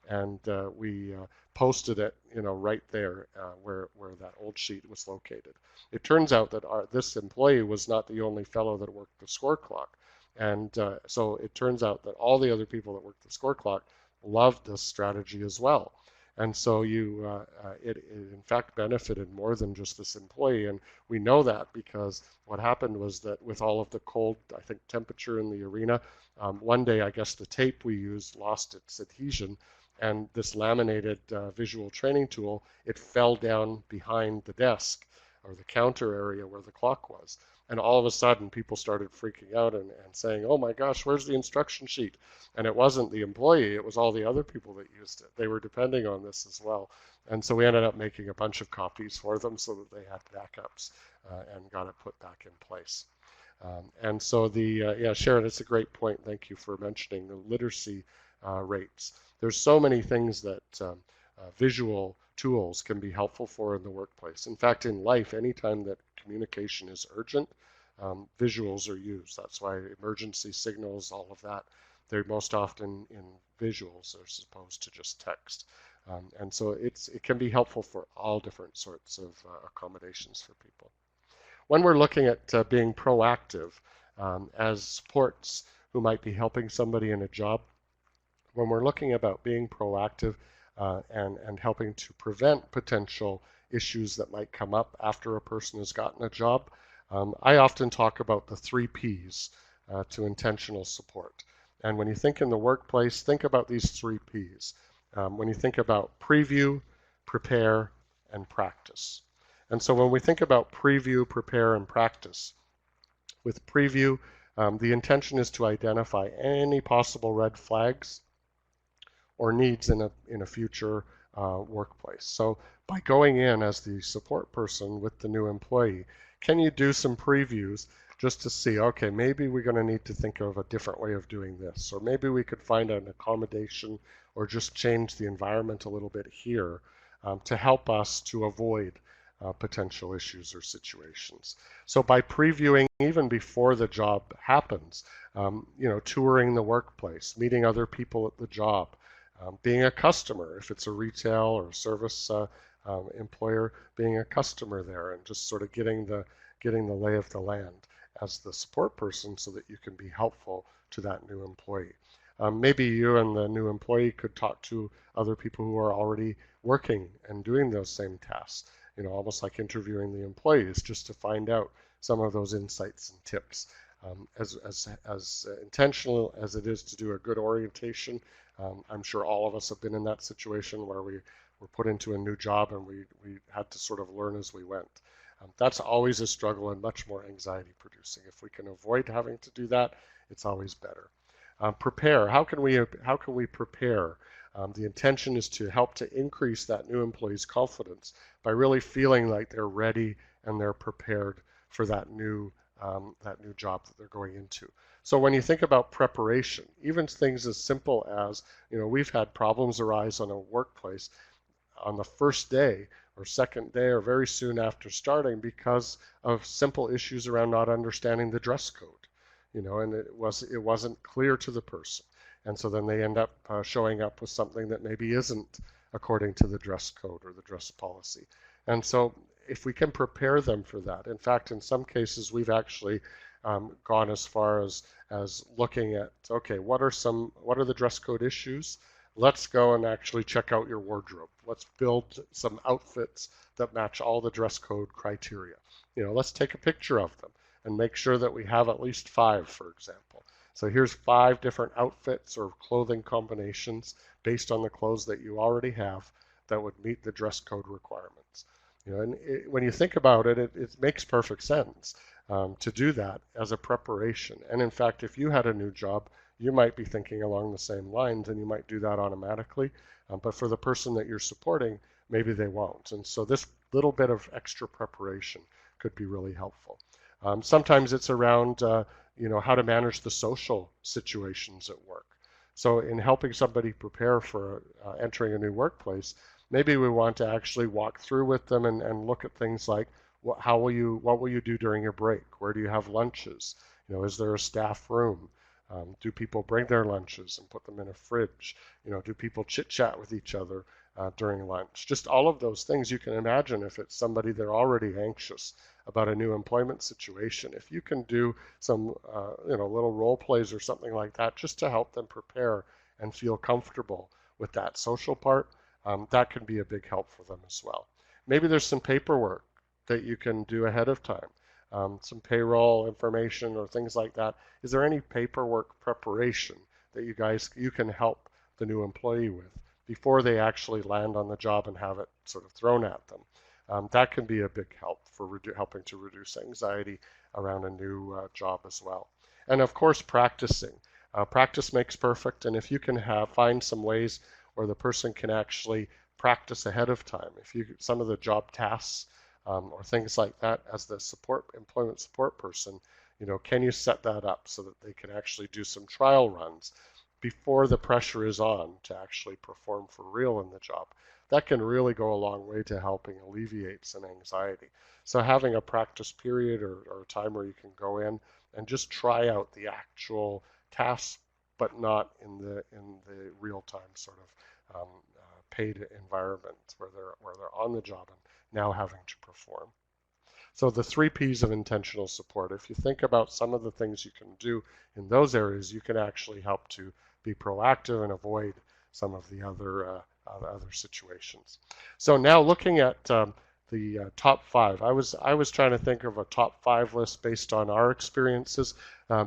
and we posted it, right there where that old sheet was located. It turns out that this employee was not the only fellow that worked the score clock. And so it turns out that all the other people that worked the score clock loved this strategy as well. And so it in fact benefited more than just this employee. And we know that because what happened was that with all of the cold, I think, temperature in the arena, one day, I guess the tape we used lost its adhesion, and this laminated visual training tool, it fell down behind the desk or the counter area where the clock was. And all of a sudden, people started freaking out and saying, oh my gosh, where's the instruction sheet? And it wasn't the employee, it was all the other people that used it. They were depending on this as well. And so we ended up making a bunch of copies for them so that they had backups and got it put back in place. And so yeah, Sharon, it's a great point. Thank you for mentioning the literacy rates. There's so many things that visual tools can be helpful for in the workplace. In fact, in life, anytime that communication is urgent, visuals are used. That's why emergency signals, all of that, they're most often in visuals as opposed to just text. And so it can be helpful for all different sorts of accommodations for people. When we're looking at being proactive as supports who might be helping somebody in a job, when we're looking about being proactive and helping to prevent potential issues that might come up after a person has gotten a job, I often talk about the 3 Ps to intentional support. And when you think in the workplace, think about these 3 Ps. When you think about preview, prepare, and practice. And so when we think about preview, prepare, and practice, with preview, the intention is to identify any possible red flags or needs in a future workplace. So by going in as the support person with the new employee, can you do some previews just to see, okay, maybe we're going to need to think of a different way of doing this, or maybe we could find an accommodation or just change the environment a little bit here to help us to avoid potential issues or situations. So by previewing even before the job happens, touring the workplace, meeting other people at the job, being a customer, if it's a retail or service employer, being a customer there and just sort of getting the lay of the land as the support person so that you can be helpful to that new employee. Maybe you and the new employee could talk to other people who are already working and doing those same tasks, almost like interviewing the employees just to find out some of those insights and tips. As intentional as it is to do a good orientation, I'm sure all of us have been in that situation where we were put into a new job and we had to sort of learn as we went. That's always a struggle and much more anxiety producing. If we can avoid having to do that, it's always better. Prepare. How can we prepare? The intention is to help to increase that new employee's confidence by really feeling like they're ready and they're prepared for that new job that they're going into. So when you think about preparation, even things as simple as, we've had problems arise on a workplace on the first day or second day or very soon after starting because of simple issues around not understanding the dress code, and it wasn't clear to the person. And so then they end up showing up with something that maybe isn't according to the dress code or the dress policy. And so if we can prepare them for that, in fact, in some cases, we've actually gone as far as looking at, okay, what are the dress code issues? Let's go and actually check out your wardrobe. Let's build some outfits that match all the dress code criteria. Let's take a picture of them and make sure that we have at least 5, for example. So here's 5 different outfits or clothing combinations based on the clothes that you already have that would meet the dress code requirements. When you think about it, it makes perfect sense to do that as a preparation. And in fact, if you had a new job, you might be thinking along the same lines and you might do that automatically. But for the person that you're supporting, maybe they won't. And so this little bit of extra preparation could be really helpful. Sometimes it's around, how to manage the social situations at work. So in helping somebody prepare for entering a new workplace, maybe we want to actually walk through with them and look at things like, what will you do during your break? Where do you have lunches? Is there a staff room? Do people bring their lunches and put them in a fridge? Do people chit-chat with each other during lunch? Just all of those things you can imagine if it's somebody they're already anxious about a new employment situation. If you can do some little role plays or something like that just to help them prepare and feel comfortable with that social part, that can be a big help for them as well. Maybe there's some paperwork that you can do ahead of time. Some payroll information or things like that. Is there any paperwork preparation that you can help the new employee with before they actually land on the job and have it sort of thrown at them? That can be a big help for helping to reduce anxiety around a new job as well. And of course, practicing. Practice makes perfect, and if you can find some ways where the person can actually practice ahead of time, some of the job tasks or things like that as the employment support person, can you set that up so that they can actually do some trial runs before the pressure is on to actually perform for real in the job? That can really go a long way to helping alleviate some anxiety. So having a practice period or a time where you can go in and just try out the actual tasks, but not in the real-time sort of paid environment where they're on the job and now having to perform. So the 3 P's of intentional support, if you think about some of the things you can do in those areas, you can actually help to be proactive and avoid some of the other situations. So now looking at the top 5, I was trying to think of a top 5 list based on our experiences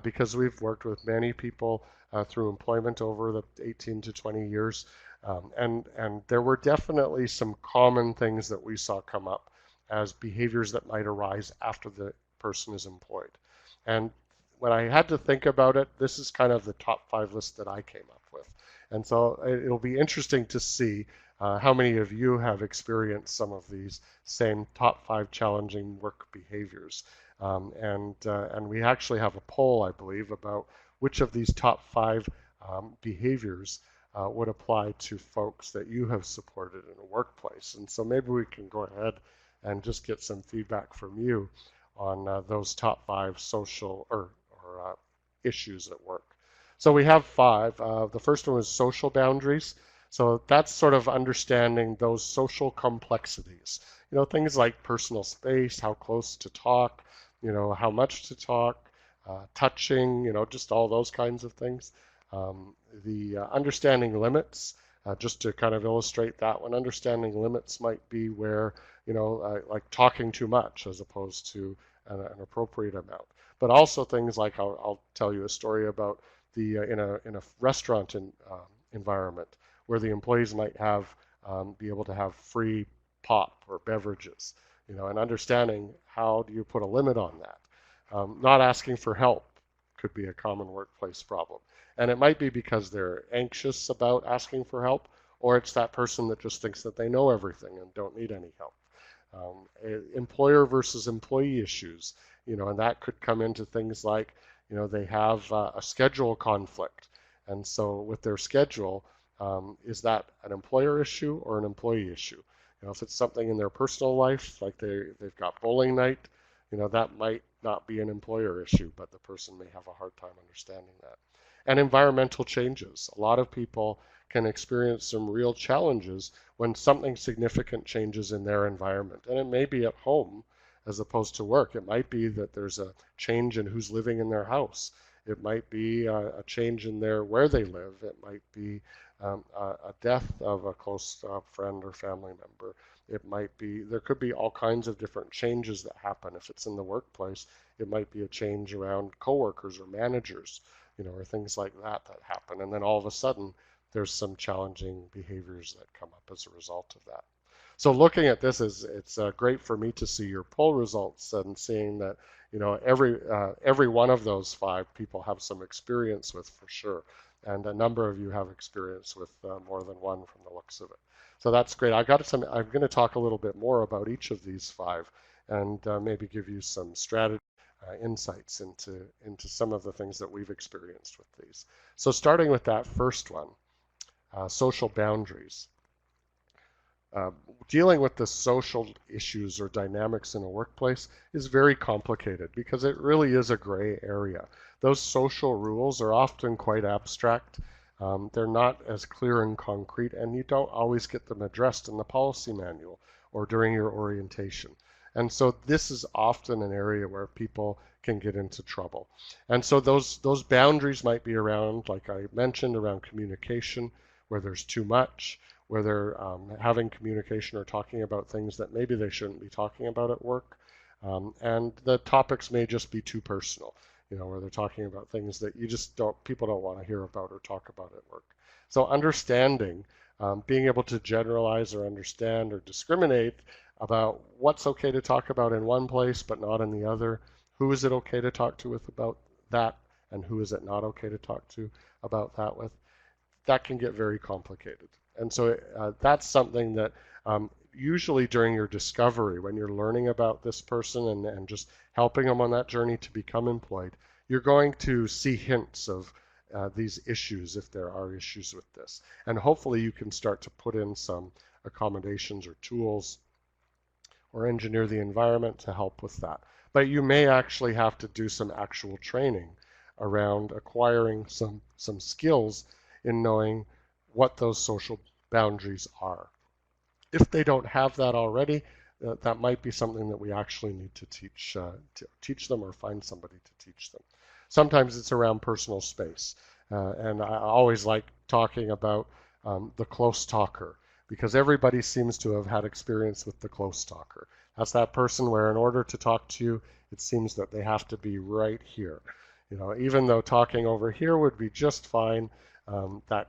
because we've worked with many people through employment over the 18 to 20 years. And there were definitely some common things that we saw come up as behaviors that might arise after the person is employed. And when I had to think about it, this is kind of the top 5 list that I came up with. And so it'll be interesting to see how many of you have experienced some of these same top 5 challenging work behaviors. And we actually have a poll, I believe, about which of these top 5 behaviors would apply to folks that you have supported in a workplace. And so maybe we can go ahead and just get some feedback from you on those top 5 social or issues at work. So we have 5. The first one is social boundaries. So that's sort of understanding those social complexities. Things like personal space, how close to talk, how much to talk, touching, just all those kinds of things. The understanding limits, just to kind of illustrate that one, understanding limits might be where, like talking too much as opposed to an appropriate amount. But also things like, I'll tell you a story about the in a restaurant environment where the employees might be able to have free pop or beverages, and understanding how do you put a limit on that. Not asking for help could be a common workplace problem. And it might be because they're anxious about asking for help, or it's that person that just thinks that they know everything and don't need any help. Employer versus employee issues, and that could come into things like, they have a schedule conflict. And so with their schedule, is that an employer issue or an employee issue? If it's something in their personal life, like they've got bowling night, that might not be an employer issue, but the person may have a hard time understanding that. And environmental changes. A lot of people can experience some real challenges when something significant changes in their environment. And it may be at home as opposed to work. It might be that there's a change in who's living in their house. It might be a change in where they live. It might be a death of a close friend or family member. It might be, there could be all kinds of different changes that happen. If it's in the workplace, it might be a change around coworkers or managers, or things like that happen. And then all of a sudden, there's some challenging behaviors that come up as a result of that. So looking at this, it's great for me to see your poll results and seeing that, every one of those 5 people have some experience with for sure. And a number of you have experience with more than one from the looks of it. So that's great. I'm going to talk a little bit more about each of these 5 and maybe give you some strategy insights into some of the things that we've experienced with these. So starting with that first one, social boundaries. Dealing with the social issues or dynamics in a workplace is very complicated because it really is a gray area. Those social rules are often quite abstract. They're not as clear and concrete, and you don't always get them addressed in the policy manual or during your orientation. And so this is often an area where people can get into trouble. And so those boundaries might be around, like I mentioned, around communication, where there's too much, where they're having communication or talking about things that maybe they shouldn't be talking about at work. And the topics may just be too personal, where they're talking about things that people don't want to hear about or talk about at work. So understanding, being able to generalize or understand or discriminate about what's okay to talk about in one place but not in the other, who is it okay to talk to with about that, and who is it not okay to talk to about that with, that can get very complicated. And so that's something that usually during your discovery, when you're learning about this person and just helping them on that journey to become employed, you're going to see hints of these issues if there are issues with this. And hopefully you can start to put in some accommodations or tools or engineer the environment to help with that. But you may actually have to do some actual training around acquiring some skills in knowing what those social boundaries are. If they don't have that already, that might be something that we actually need to teach them or find somebody to teach them. Sometimes it's around personal space. And I always like talking about the close talker, because everybody seems to have had experience with the close talker. That's that person where in order to talk to you, it seems that they have to be right here. Even though talking over here would be just fine, that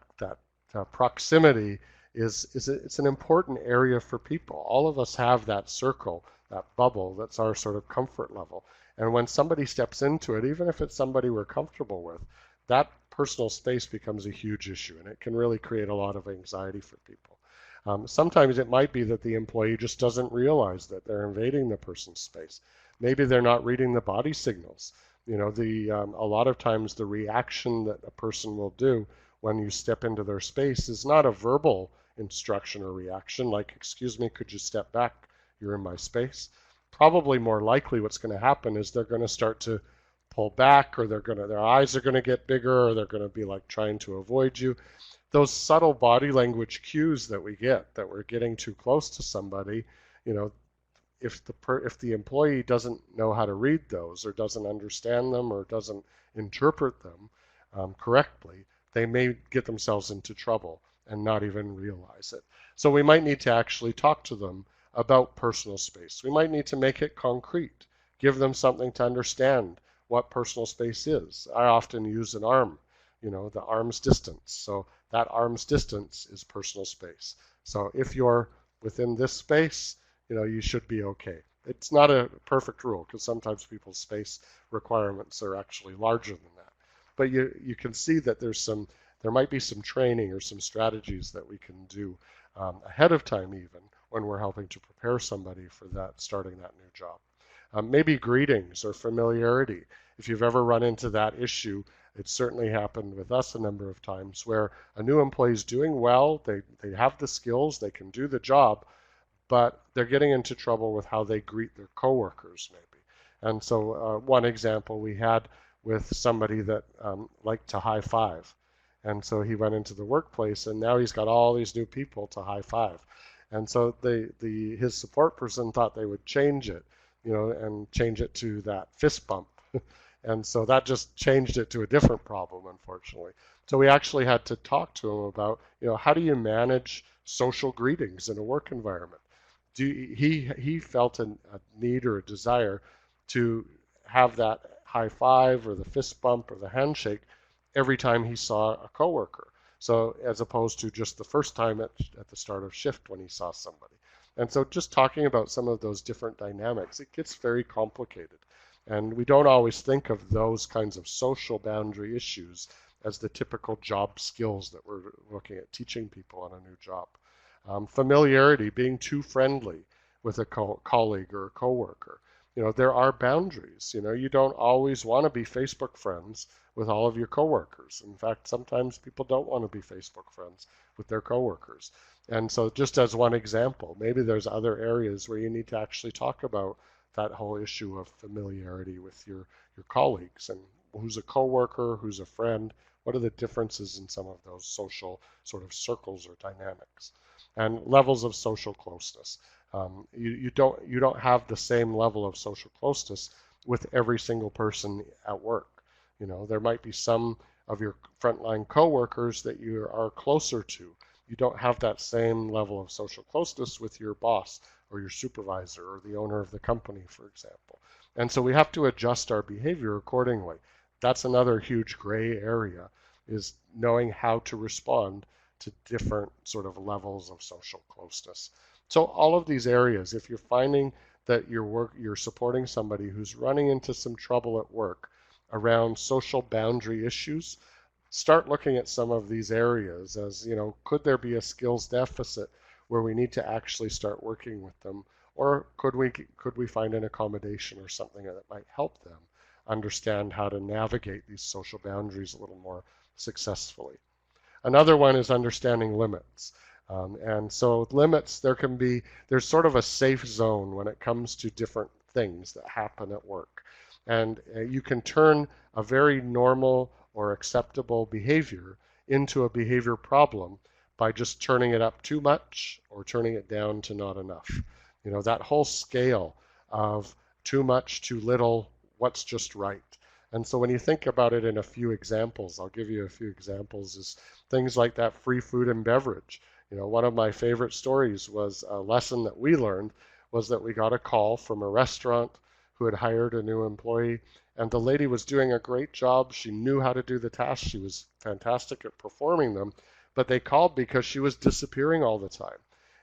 proximity it's an important area for people. All of us have that circle, that bubble, that's our sort of comfort level. And when somebody steps into it, even if it's somebody we're comfortable with, that personal space becomes a huge issue, and it can really create a lot of anxiety for people. Sometimes it might be that the employee just doesn't realize that they're invading the person's space. Maybe they're not reading the body signals. A lot of times the reaction that a person will do when you step into their space is not a verbal instruction or reaction, like, excuse me, could you step back? You're in my space. Probably more likely what's going to happen is they're going to start to pull back, or their eyes are going to get bigger, or they're going to be like trying to avoid you. Those subtle body language cues that we get, that we're getting too close to somebody, if the employee doesn't know how to read those, or doesn't understand them, or doesn't interpret them correctly, they may get themselves into trouble and not even realize it. So we might need to actually talk to them about personal space. We might need to make it concrete, give them something to understand what personal space is. I often use an arm, the arm's distance. So that arm's distance is personal space. So if you're within this space, you should be okay. It's not a perfect rule because sometimes people's space requirements are actually larger than that. But you can see that there might be some training or some strategies that we can do ahead of time even when we're helping to prepare somebody for that, starting that new job. Maybe greetings or familiarity. If you've ever run into that issue, it's certainly happened with us a number of times where a new employee is doing well, they have the skills, they can do the job, but they're getting into trouble with how they greet their coworkers maybe. And so one example we had with somebody that liked to high five. And so he went into the workplace and now he's got all these new people to high five. And so his support person thought they would change it, and change it to that fist bump. And so that just changed it to a different problem, unfortunately. So we actually had to talk to him about, how do you manage social greetings in a work environment? He felt a need or a desire to have that high five or the fist bump or the handshake every time he saw a coworker. So as opposed to just the first time at the start of shift when he saw somebody. And so just talking about some of those different dynamics, it gets very complicated. And we don't always think of those kinds of social boundary issues as the typical job skills that we're looking at teaching people on a new job. Familiarity, being too friendly with a colleague or a coworker. There are boundaries. You don't always want to be Facebook friends with all of your coworkers. In fact, sometimes people don't want to be Facebook friends with their coworkers. And so just as one example, maybe there's other areas where you need to actually talk about that whole issue of familiarity with your colleagues and who's a coworker, who's a friend, what are the differences in some of those social sort of circles or dynamics. And levels of social closeness. You don't have the same level of social closeness with every single person at work. There might be some of your frontline coworkers that you are closer to. You don't have that same level of social closeness with your boss or your supervisor or the owner of the company, for example. And so we have to adjust our behavior accordingly. That's another huge gray area, is knowing how to respond to different sort of levels of social closeness. So all of these areas, if you're finding that you're supporting somebody who's running into some trouble at work around social boundary issues, start looking at some of these areas as, could there be a skills deficit where we need to actually start working with them, or could we find an accommodation or something that might help them understand how to navigate these social boundaries a little more successfully. Another one is understanding limits. And so limits, there's sort of a safe zone when it comes to different things that happen at work. And you can turn a very normal or acceptable behavior into a behavior problem by just turning it up too much or turning it down to not enough. That whole scale of too much, too little, what's just right. And so when you think about it in a few examples, I'll give you a few examples, is things like that free food and beverage. One of my favorite stories was a lesson that we learned was that we got a call from a restaurant who had hired a new employee, and the lady was doing a great job. She knew how to do the tasks. She was fantastic at performing them, but they called because she was disappearing all the time,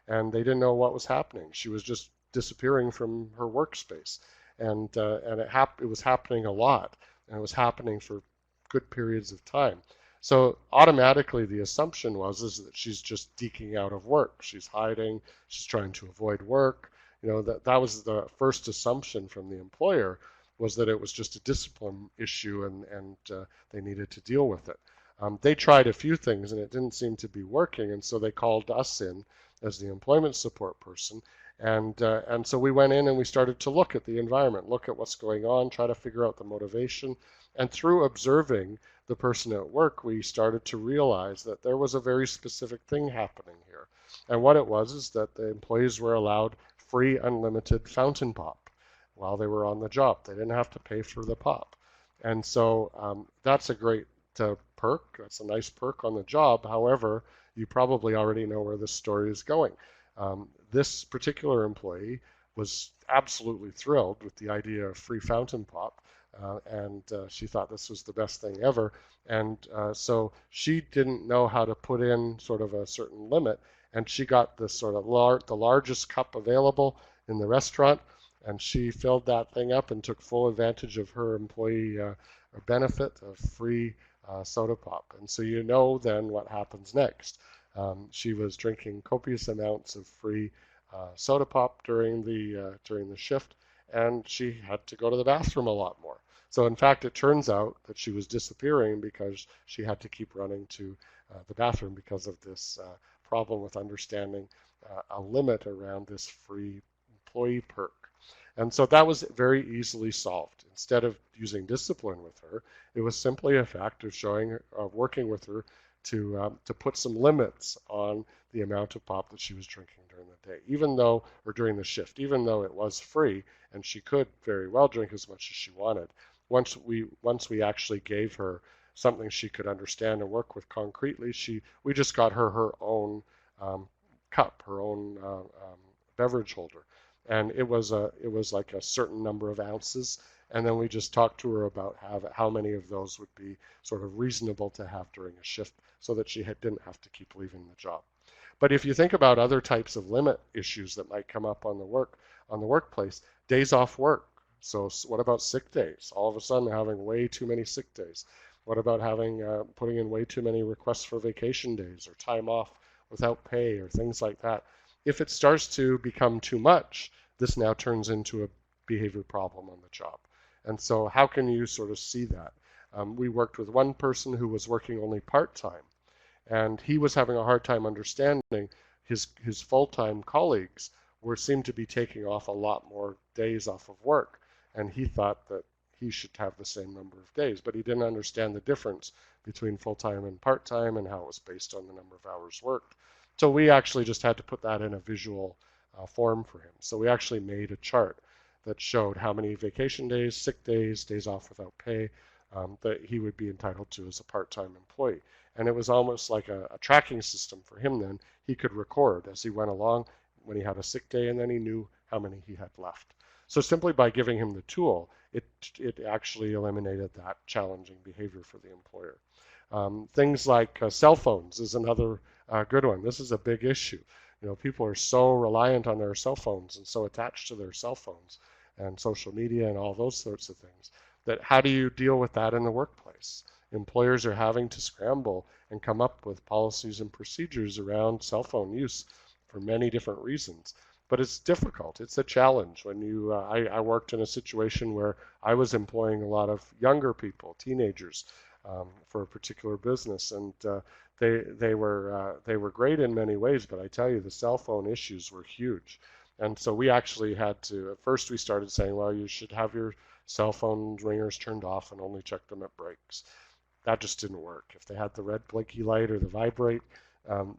and they didn't know what was happening. She was just disappearing from her workspace, and it was happening a lot, and it was happening for good periods of time. So automatically the assumption is that she's just deking out of work. She's hiding. She's trying to avoid work. That was the first assumption from the employer, was that it was just a discipline issue and they needed to deal with it. They tried a few things and it didn't seem to be working, and so they called us in as the employment support person. And so we went in and we started to look at the environment, look at what's going on, try to figure out the motivation. And through observing the person at work, we started to realize that there was a very specific thing happening here. And what it was is that the employees were allowed free unlimited fountain pop while they were on the job. They didn't have to pay for the pop. And so that's a great perk. That's a nice perk on the job. However, you probably already know where this story is going. This particular employee was absolutely thrilled with the idea of free fountain pop, and she thought this was the best thing ever. And so she didn't know how to put in sort of a certain limit, and she got this sort of the largest cup available in the restaurant, and she filled that thing up and took full advantage of her employee benefit of free soda pop. And so you know then what happens next. She was drinking copious amounts of free soda pop during the shift, and she had to go to the bathroom a lot more. So in fact, it turns out that she was disappearing because she had to keep running to the bathroom because of this problem with understanding a limit around this free employee perk. And so that was very easily solved. Instead of using discipline with her, it was simply a fact of working with her to put some limits on the amount of pop that she was drinking during the day, or during the shift, even though it was free and she could very well drink as much as she wanted. Once we actually gave her something she could understand and work with concretely, we just got her own cup, her own beverage holder, and it was like a certain number of ounces. And then we just talked to her about how many of those would be sort of reasonable to have during a shift so that she didn't have to keep leaving the job. But if you think about other types of limit issues that might come up on the workplace, days off work. So what about sick days? All of a sudden having way too many sick days. What about putting in way too many requests for vacation days or time off without pay or things like that? If it starts to become too much, this now turns into a behavior problem on the job. And so how can you sort of see that? We worked with one person who was working only part-time, and he was having a hard time understanding his full-time colleagues seemed to be taking off a lot more days off of work, and he thought that he should have the same number of days, but he didn't understand the difference between full-time and part-time and how it was based on the number of hours worked. So we actually just had to put that in a visual form for him. So we actually made a chart that showed how many vacation days, sick days, days off without pay that he would be entitled to as a part-time employee. And it was almost like a tracking system for him then. He could record as he went along when he had a sick day, and then he knew how many he had left. So simply by giving him the tool, it actually eliminated that challenging behavior for the employer. Things like cell phones is another good one. This is a big issue. People are so reliant on their cell phones and so attached to their cell phones and social media and all those sorts of things, that how do you deal with that in the workplace? Employers are having to scramble and come up with policies and procedures around cell phone use for many different reasons. But it's difficult. It's a challenge. When I worked in a situation where I was employing a lot of younger people, teenagers, for a particular business, and they were great in many ways. But I tell you, the cell phone issues were huge, and so we actually had to. At first, we started saying, well, you should have your cell phone ringers turned off and only check them at breaks. That just didn't work. If they had the red blinky light or the vibrate,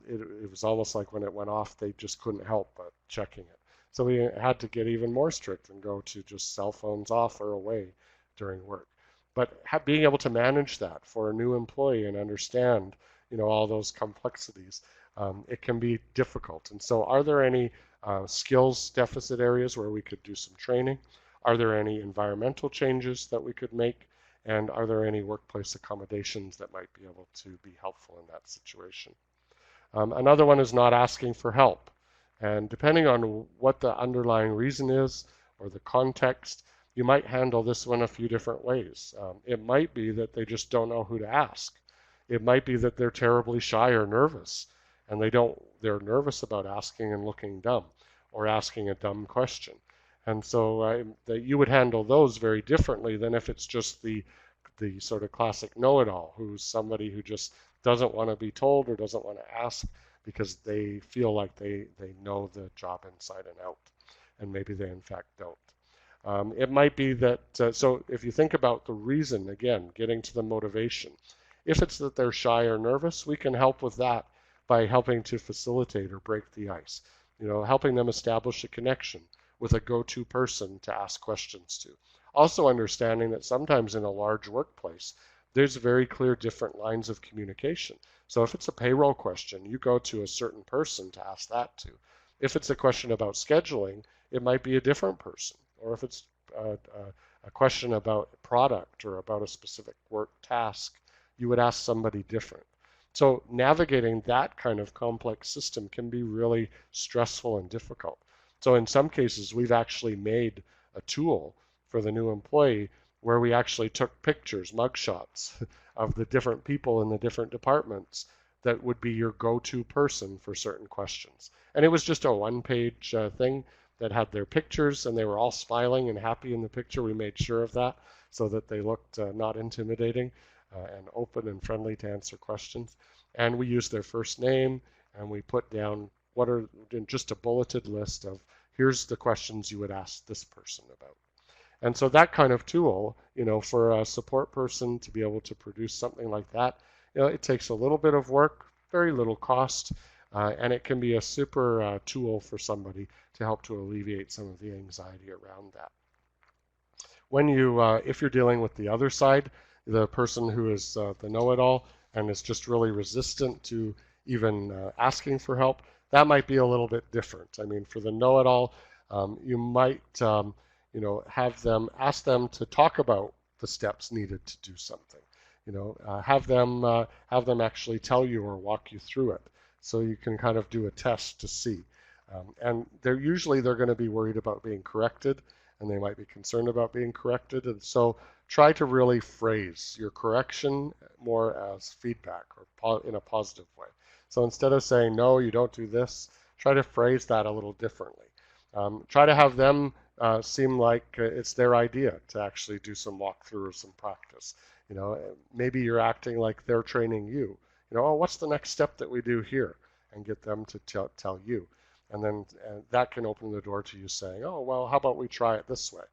it was almost like when it went off, they just couldn't help but checking it. So we had to get even more strict and go to just cell phones off or away during work. But being able to manage that for a new employee and understand, all those complexities, it can be difficult. And so are there any skills deficit areas where we could do some training? Are there any environmental changes that we could make? And are there any workplace accommodations that might be able to be helpful in that situation? Another one is not asking for help. And depending on what the underlying reason is or the context, you might handle this one a few different ways. It might be that they just don't know who to ask. It might be that they're terribly shy or nervous, and they're nervous about asking and looking dumb or asking a dumb question. And so that you would handle those very differently than if it's just the sort of classic know-it-all, who's somebody who just doesn't want to be told or doesn't want to ask because they feel like they know the job inside and out, and maybe they in fact don't. It might be that, so if you think about the reason, again, getting to the motivation, if it's that they're shy or nervous, we can help with that by helping to facilitate or break the ice, helping them establish a connection with a go-to person to ask questions to. Also understanding that sometimes in a large workplace, there's very clear different lines of communication. So if it's a payroll question, you go to a certain person to ask that to. If it's a question about scheduling, it might be a different person. Or if it's a question about product or about a specific work task, you would ask somebody different. So navigating that kind of complex system can be really stressful and difficult. So in some cases, we've actually made a tool for the new employee where we actually took pictures, mugshots of the different people in the different departments that would be your go-to person for certain questions. And it was just a one-page thing that had their pictures, and they were all smiling and happy in the picture. We made sure of that so that they looked not intimidating and open and friendly to answer questions. And we used their first name, and we put down what are just a bulleted list of here's the questions you would ask this person about. And so that kind of tool, for a support person to be able to produce something like that, it takes a little bit of work, very little cost, and it can be a super tool for somebody to help to alleviate some of the anxiety around that. When if you're dealing with the other side, the person who is the know-it-all and is just really resistant to even asking for help, that might be a little bit different. I mean, for the know-it-all, you might have them ask them to talk about the steps needed to do something. Have them actually tell you or walk you through it, so you can kind of do a test to see. And they're going to be worried about being corrected, and they might be concerned about being corrected. And so try to really phrase your correction more as feedback or in a positive way. So instead of saying, no, you don't do this, try to phrase that a little differently. Try to have them seem like it's their idea to actually do some walkthrough or some practice. Maybe you're acting like they're training you. Oh, what's the next step that we do here? And get them to tell you. And then that can open the door to you saying, oh, well, how about we try it this way?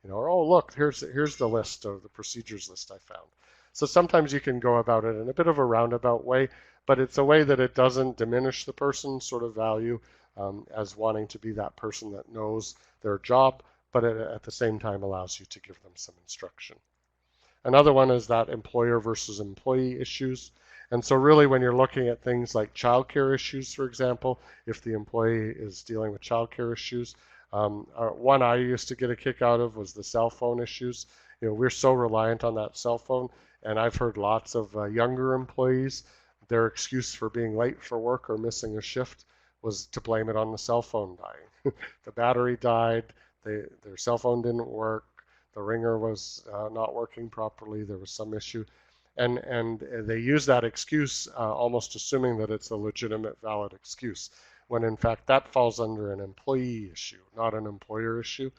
Or, oh, look, here's the list of the procedures list I found. So sometimes you can go about it in a bit of a roundabout way, but it's a way that it doesn't diminish the person's sort of value as wanting to be that person that knows their job, but it at the same time allows you to give them some instruction. Another one is that employer versus employee issues. And so really when you're looking at things like childcare issues, for example, if the employee is dealing with childcare issues, one I used to get a kick out of was the cell phone issues. We're so reliant on that cell phone, and I've heard lots of younger employees, their excuse for being late for work or missing a shift was to blame it on the cell phone dying. The battery died, their cell phone didn't work, the ringer was not working properly, there was some issue. And they use that excuse almost assuming that it's a legitimate, valid excuse, when in fact that falls under an employee issue, not an employer issue,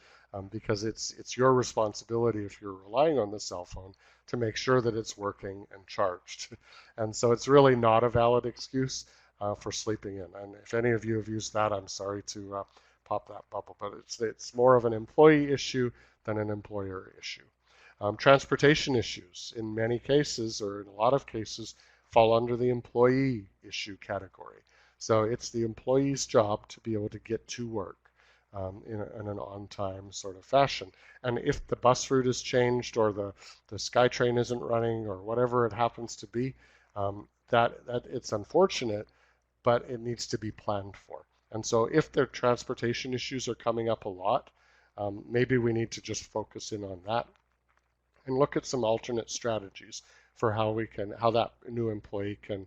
because it's your responsibility if you're relying on the cell phone to make sure that it's working and charged. And so it's really not a valid excuse for sleeping in. And if any of you have used that, I'm sorry to pop that bubble, but it's more of an employee issue than an employer issue. Transportation issues, in many cases, or in a lot of cases, fall under the employee issue category. So it's the employee's job to be able to get to work in an on-time sort of fashion. And if the bus route is changed or the SkyTrain isn't running or whatever it happens to be, that it's unfortunate, but it needs to be planned for. And so if their transportation issues are coming up a lot, maybe we need to just focus in on that and look at some alternate strategies for how that new employee can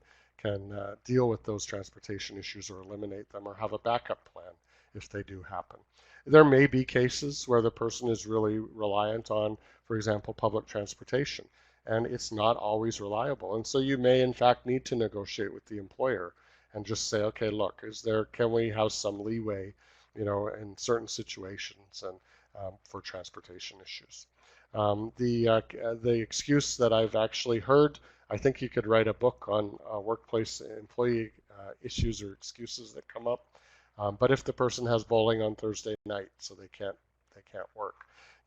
deal with those transportation issues or eliminate them or have a backup plan if they do happen. There may be cases where the person is really reliant on, for example, public transportation, and it's not always reliable. And so you may in fact need to negotiate with the employer and just say, okay, look, can we have some leeway, in certain situations and for transportation issues. The excuse that I've actually heard, I think you could write a book on workplace employee issues or excuses that come up. But if the person has bowling on Thursday night, so they can't work,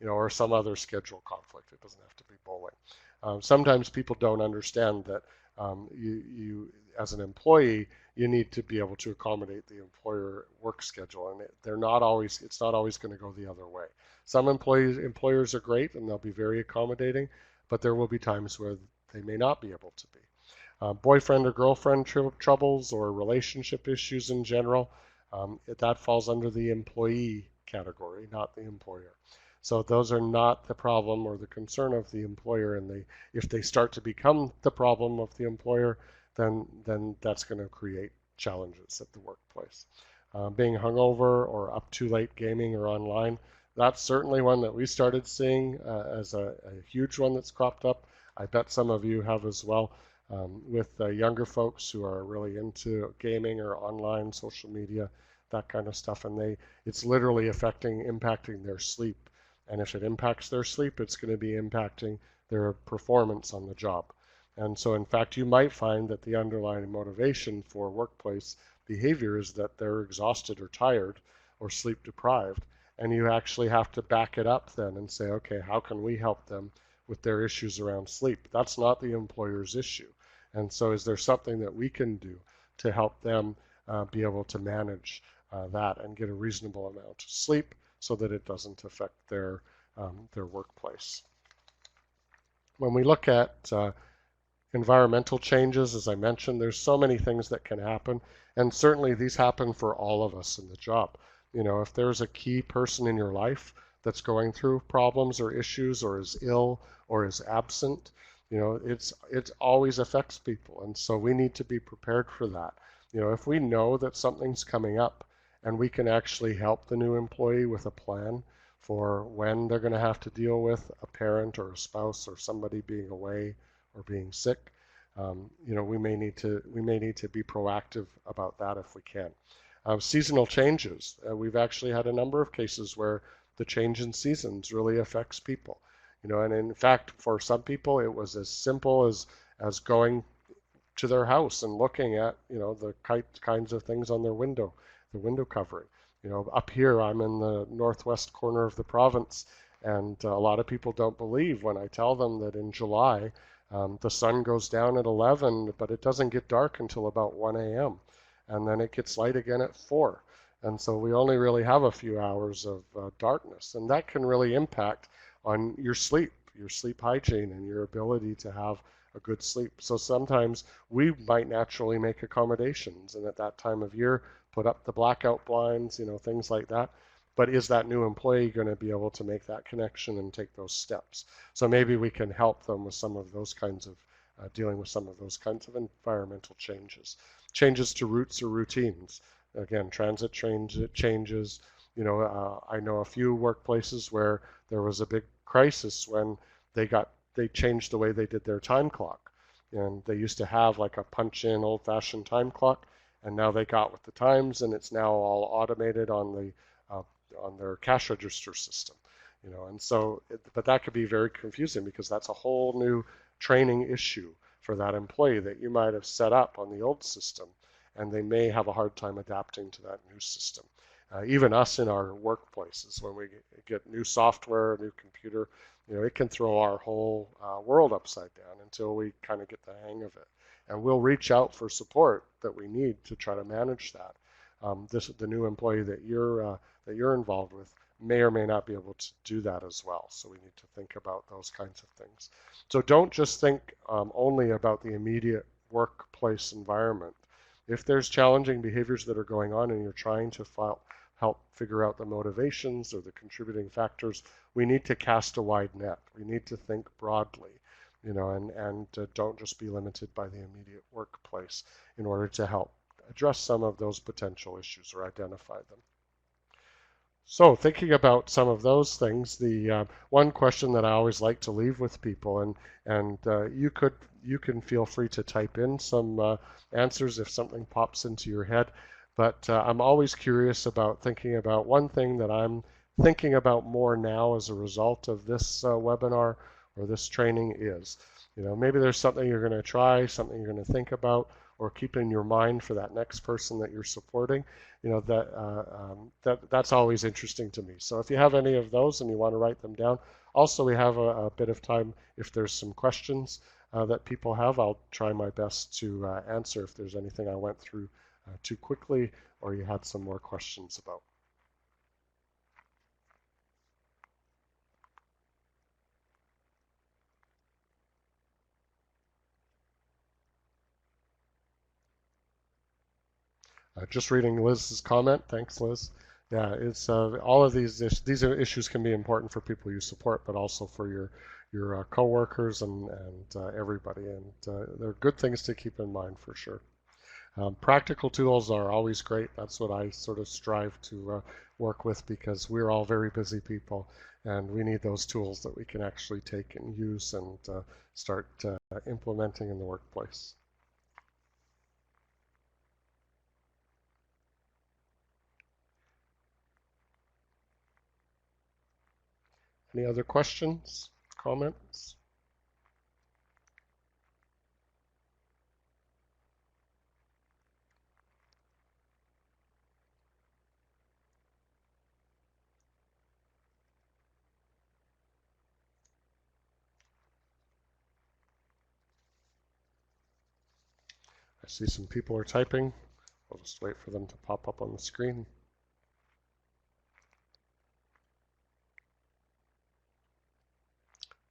or some other schedule conflict, it doesn't have to be bowling. Sometimes people don't understand that you as an employee, you need to be able to accommodate the employer work schedule, and it's not always going to go the other way. Some employers are great and they'll be very accommodating, but there will be times where they may not be able to be. Boyfriend or girlfriend troubles or relationship issues in general, that falls under the employee category, not the employer. So those are not the problem or the concern of the employer, and if they start to become the problem of the employer, then that's going to create challenges at the workplace. Being hungover or up too late gaming or online, that's certainly one that we started seeing as a huge one that's cropped up. I bet some of you have as well. With younger folks who are really into gaming or online social media, that kind of stuff, and it's literally impacting their sleep. And if it impacts their sleep, it's going to be impacting their performance on the job. And so, in fact, you might find that the underlying motivation for workplace behavior is that they're exhausted or tired or sleep deprived. And you actually have to back it up then and say, okay, how can we help them with their issues around sleep? That's not the employer's issue. And so is there something that we can do to help them be able to manage that and get a reasonable amount of sleep so that it doesn't affect their workplace? When we look at environmental changes, as I mentioned, there's so many things that can happen, and certainly these happen for all of us in the job. If there's a key person in your life that's going through problems or issues or is ill or is absent, it always affects people, and so we need to be prepared for that. If we know that something's coming up and we can actually help the new employee with a plan for when they're going to have to deal with a parent or a spouse or somebody being away or being sick, we may need to be proactive about that if we can. Seasonal changes. We've actually had a number of cases where the change in seasons really affects people. And in fact, for some people, it was as simple as going to their house and looking at, the kinds of things on their window, the window covering. Up here, I'm in the northwest corner of the province, and a lot of people don't believe when I tell them that in July, the sun goes down at 11, but it doesn't get dark until about 1 a.m. And then it gets light again at 4. And so we only really have a few hours of darkness, and that can really impact on your sleep hygiene, and your ability to have a good sleep. So sometimes we might naturally make accommodations, and at that time of year, put up the blackout blinds, things like that. But is that new employee going to be able to make that connection and take those steps? So maybe we can help them with some of those kinds of dealing with some of those kinds of environmental changes. Changes to routes or routines. Again, transit changes. I know a few workplaces where there was a big crisis when they changed the way they did their time clock. And they used to have like a punch-in old-fashioned time clock, and now they got with the times, and it's now all automated on their cash register system. And so, but that could be very confusing because that's a whole new training issue for that employee that you might have set up on the old system, and they may have a hard time adapting to that new system. Even us in our workplaces, when we get new software, a new computer, it can throw our whole world upside down until we kind of get the hang of it. And we'll reach out for support that we need to try to manage that. The new employee that you're involved with may or may not be able to do that as well. So we need to think about those kinds of things. So don't just think only about the immediate workplace environment. If there's challenging behaviors that are going on and you're trying to help figure out the motivations or the contributing factors, we need to cast a wide net. We need to think broadly, and don't just be limited by the immediate workplace in order to help address some of those potential issues or identify them. So thinking about some of those things, the one question that I always like to leave with people, and you can feel free to type in some answers if something pops into your head, but I'm always curious about thinking about one thing that I'm thinking about more now as a result of this webinar or this training is. Maybe there's something you're going to try, something you're going to think about, or keep in your mind for that next person that you're supporting. That's always interesting to me. So if you have any of those and you want to write them down, also we have a bit of time if there's some questions that people have. I'll try my best to answer if there's anything I went through too quickly or you had some more questions about. Just reading Liz's comment, thanks Liz. Yeah, it's all of these issues can be important for people you support, but also for your coworkers and everybody, and they're good things to keep in mind for sure. Practical tools are always great. That's what I sort of strive to work with, because we're all very busy people and we need those tools that we can actually take and use and start implementing in the workplace. Any other questions, comments? I see some people are typing. I'll just wait for them to pop up on the screen.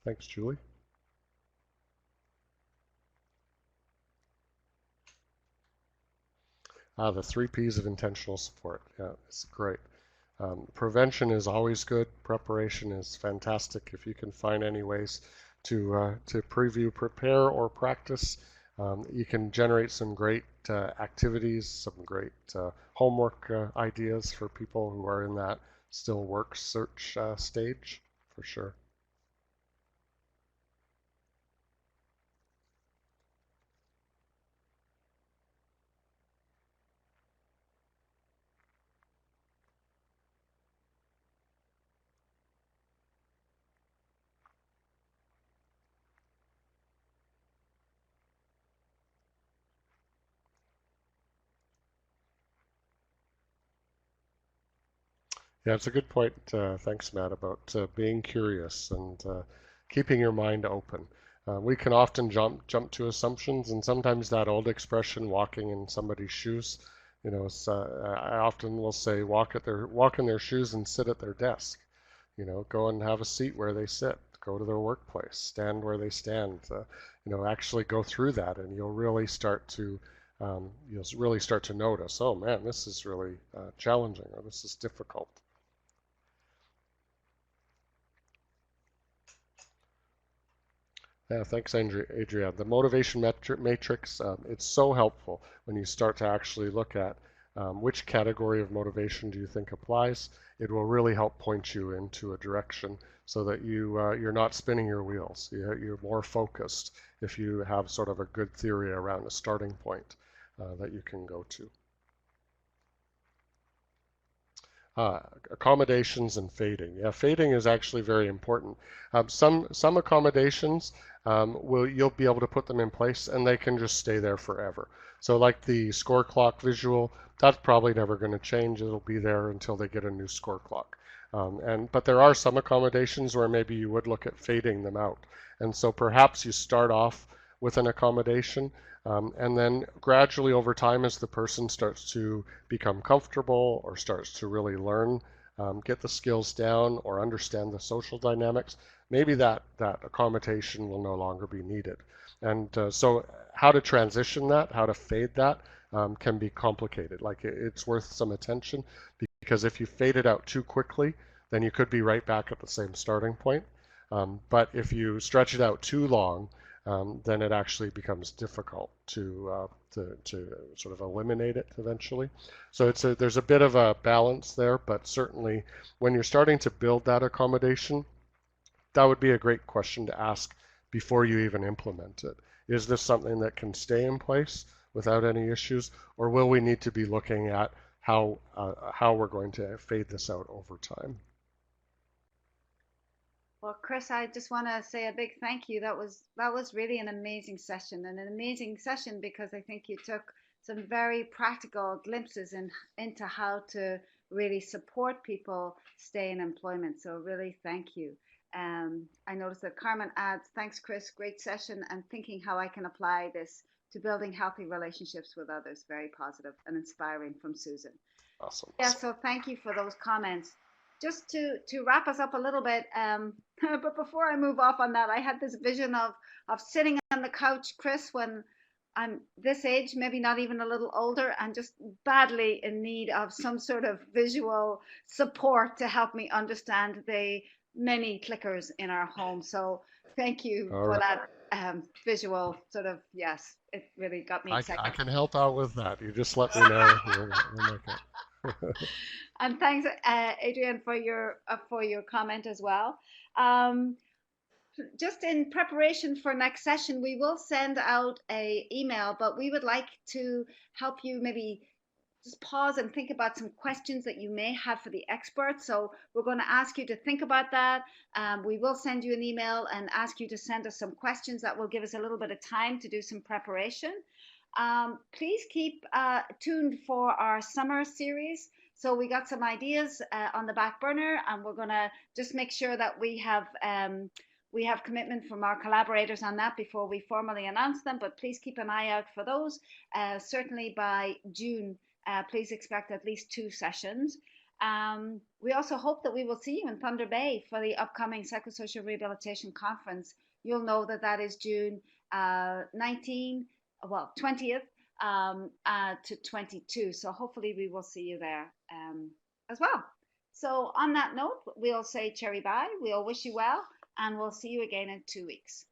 Thanks, Julie. The 3 Ps of intentional support. Yeah, it's great. Prevention is always good. Preparation is fantastic. If you can find any ways to preview, prepare, or practice, you can generate some great activities, some great homework ideas for people who are in that still work search stage, for sure. Yeah, it's a good point. Thanks, Matt, about being curious and keeping your mind open. We can often jump to assumptions, and sometimes that old expression, "walking in somebody's shoes," I often will say, walk in their shoes and sit at their desk. Go and have a seat where they sit. Go to their workplace. Stand where they stand. Actually go through that, and you'll really start to notice. Oh man, this is really challenging, or this is difficult. Yeah, thanks, Adrienne. The motivation matrix, it's so helpful when you start to actually look at which category of motivation do you think applies. It will really help point you into a direction so that you're not spinning your wheels. You're more focused if you have sort of a good theory around a starting point that you can go to. Accommodations and fading. Yeah, fading is actually very important. Some accommodations you'll be able to put them in place and they can just stay there forever. So like the score clock visual, that's probably never going to change. It'll be there until they get a new score clock. But there are some accommodations where maybe you would look at fading them out. And so perhaps you start off with an accommodation, and then gradually over time, as the person starts to become comfortable or starts to really learn, get the skills down or understand the social dynamics, maybe that accommodation will no longer be needed. And so how to transition that, how to fade that, can be complicated. Like it's worth some attention, because if you fade it out too quickly, then you could be right back at the same starting point. But if you stretch it out too long, then it actually becomes difficult to sort of eliminate it eventually. So there's a bit of a balance there, but certainly when you're starting to build that accommodation, that would be a great question to ask before you even implement it. Is this something that can stay in place without any issues, or will we need to be looking at how we're going to fade this out over time? Well, Chris, I just want to say a big thank you. That was really an amazing session, and an amazing session because I think you took some very practical glimpses into how to really support people stay in employment. So really, thank you. I noticed that Carmen adds, "Thanks, Chris. Great session, and thinking how I can apply this to building healthy relationships with others. Very positive and inspiring," from Susan. Awesome. Yeah, so thank you for those comments. Just to wrap us up a little bit, but before I move off on that, I had this vision of sitting on the couch, Chris, when I'm this age, maybe not even a little older, and just badly in need of some sort of visual support to help me understand the many clickers in our home. So thank you All for right. that visual sort of, yes, it really got me I excited. can help out with that. You just let me know. We'll make it. And thanks, Adrian, for your comment as well. Um, just in preparation for next session, we will send out a email, but we would like to help you maybe just pause and think about some questions that you may have for the experts. So we're going to ask you to think about that. We will send you an email and ask you to send us some questions that will give us a little bit of time to do some preparation. Please keep tuned for our summer series. So we got some ideas on the back burner, and we're going to just make sure that we have commitment from our collaborators on that before we formally announce them. But please keep an eye out for those. Certainly by June, please expect at least 2 sessions. We also hope that we will see you in Thunder Bay for the upcoming Psychosocial Rehabilitation Conference. You'll know that that is June 20th to 22. So hopefully we will see you there as well. So on that note, we'll say cherry bye. We'll wish you well, and we'll see you again in 2 weeks.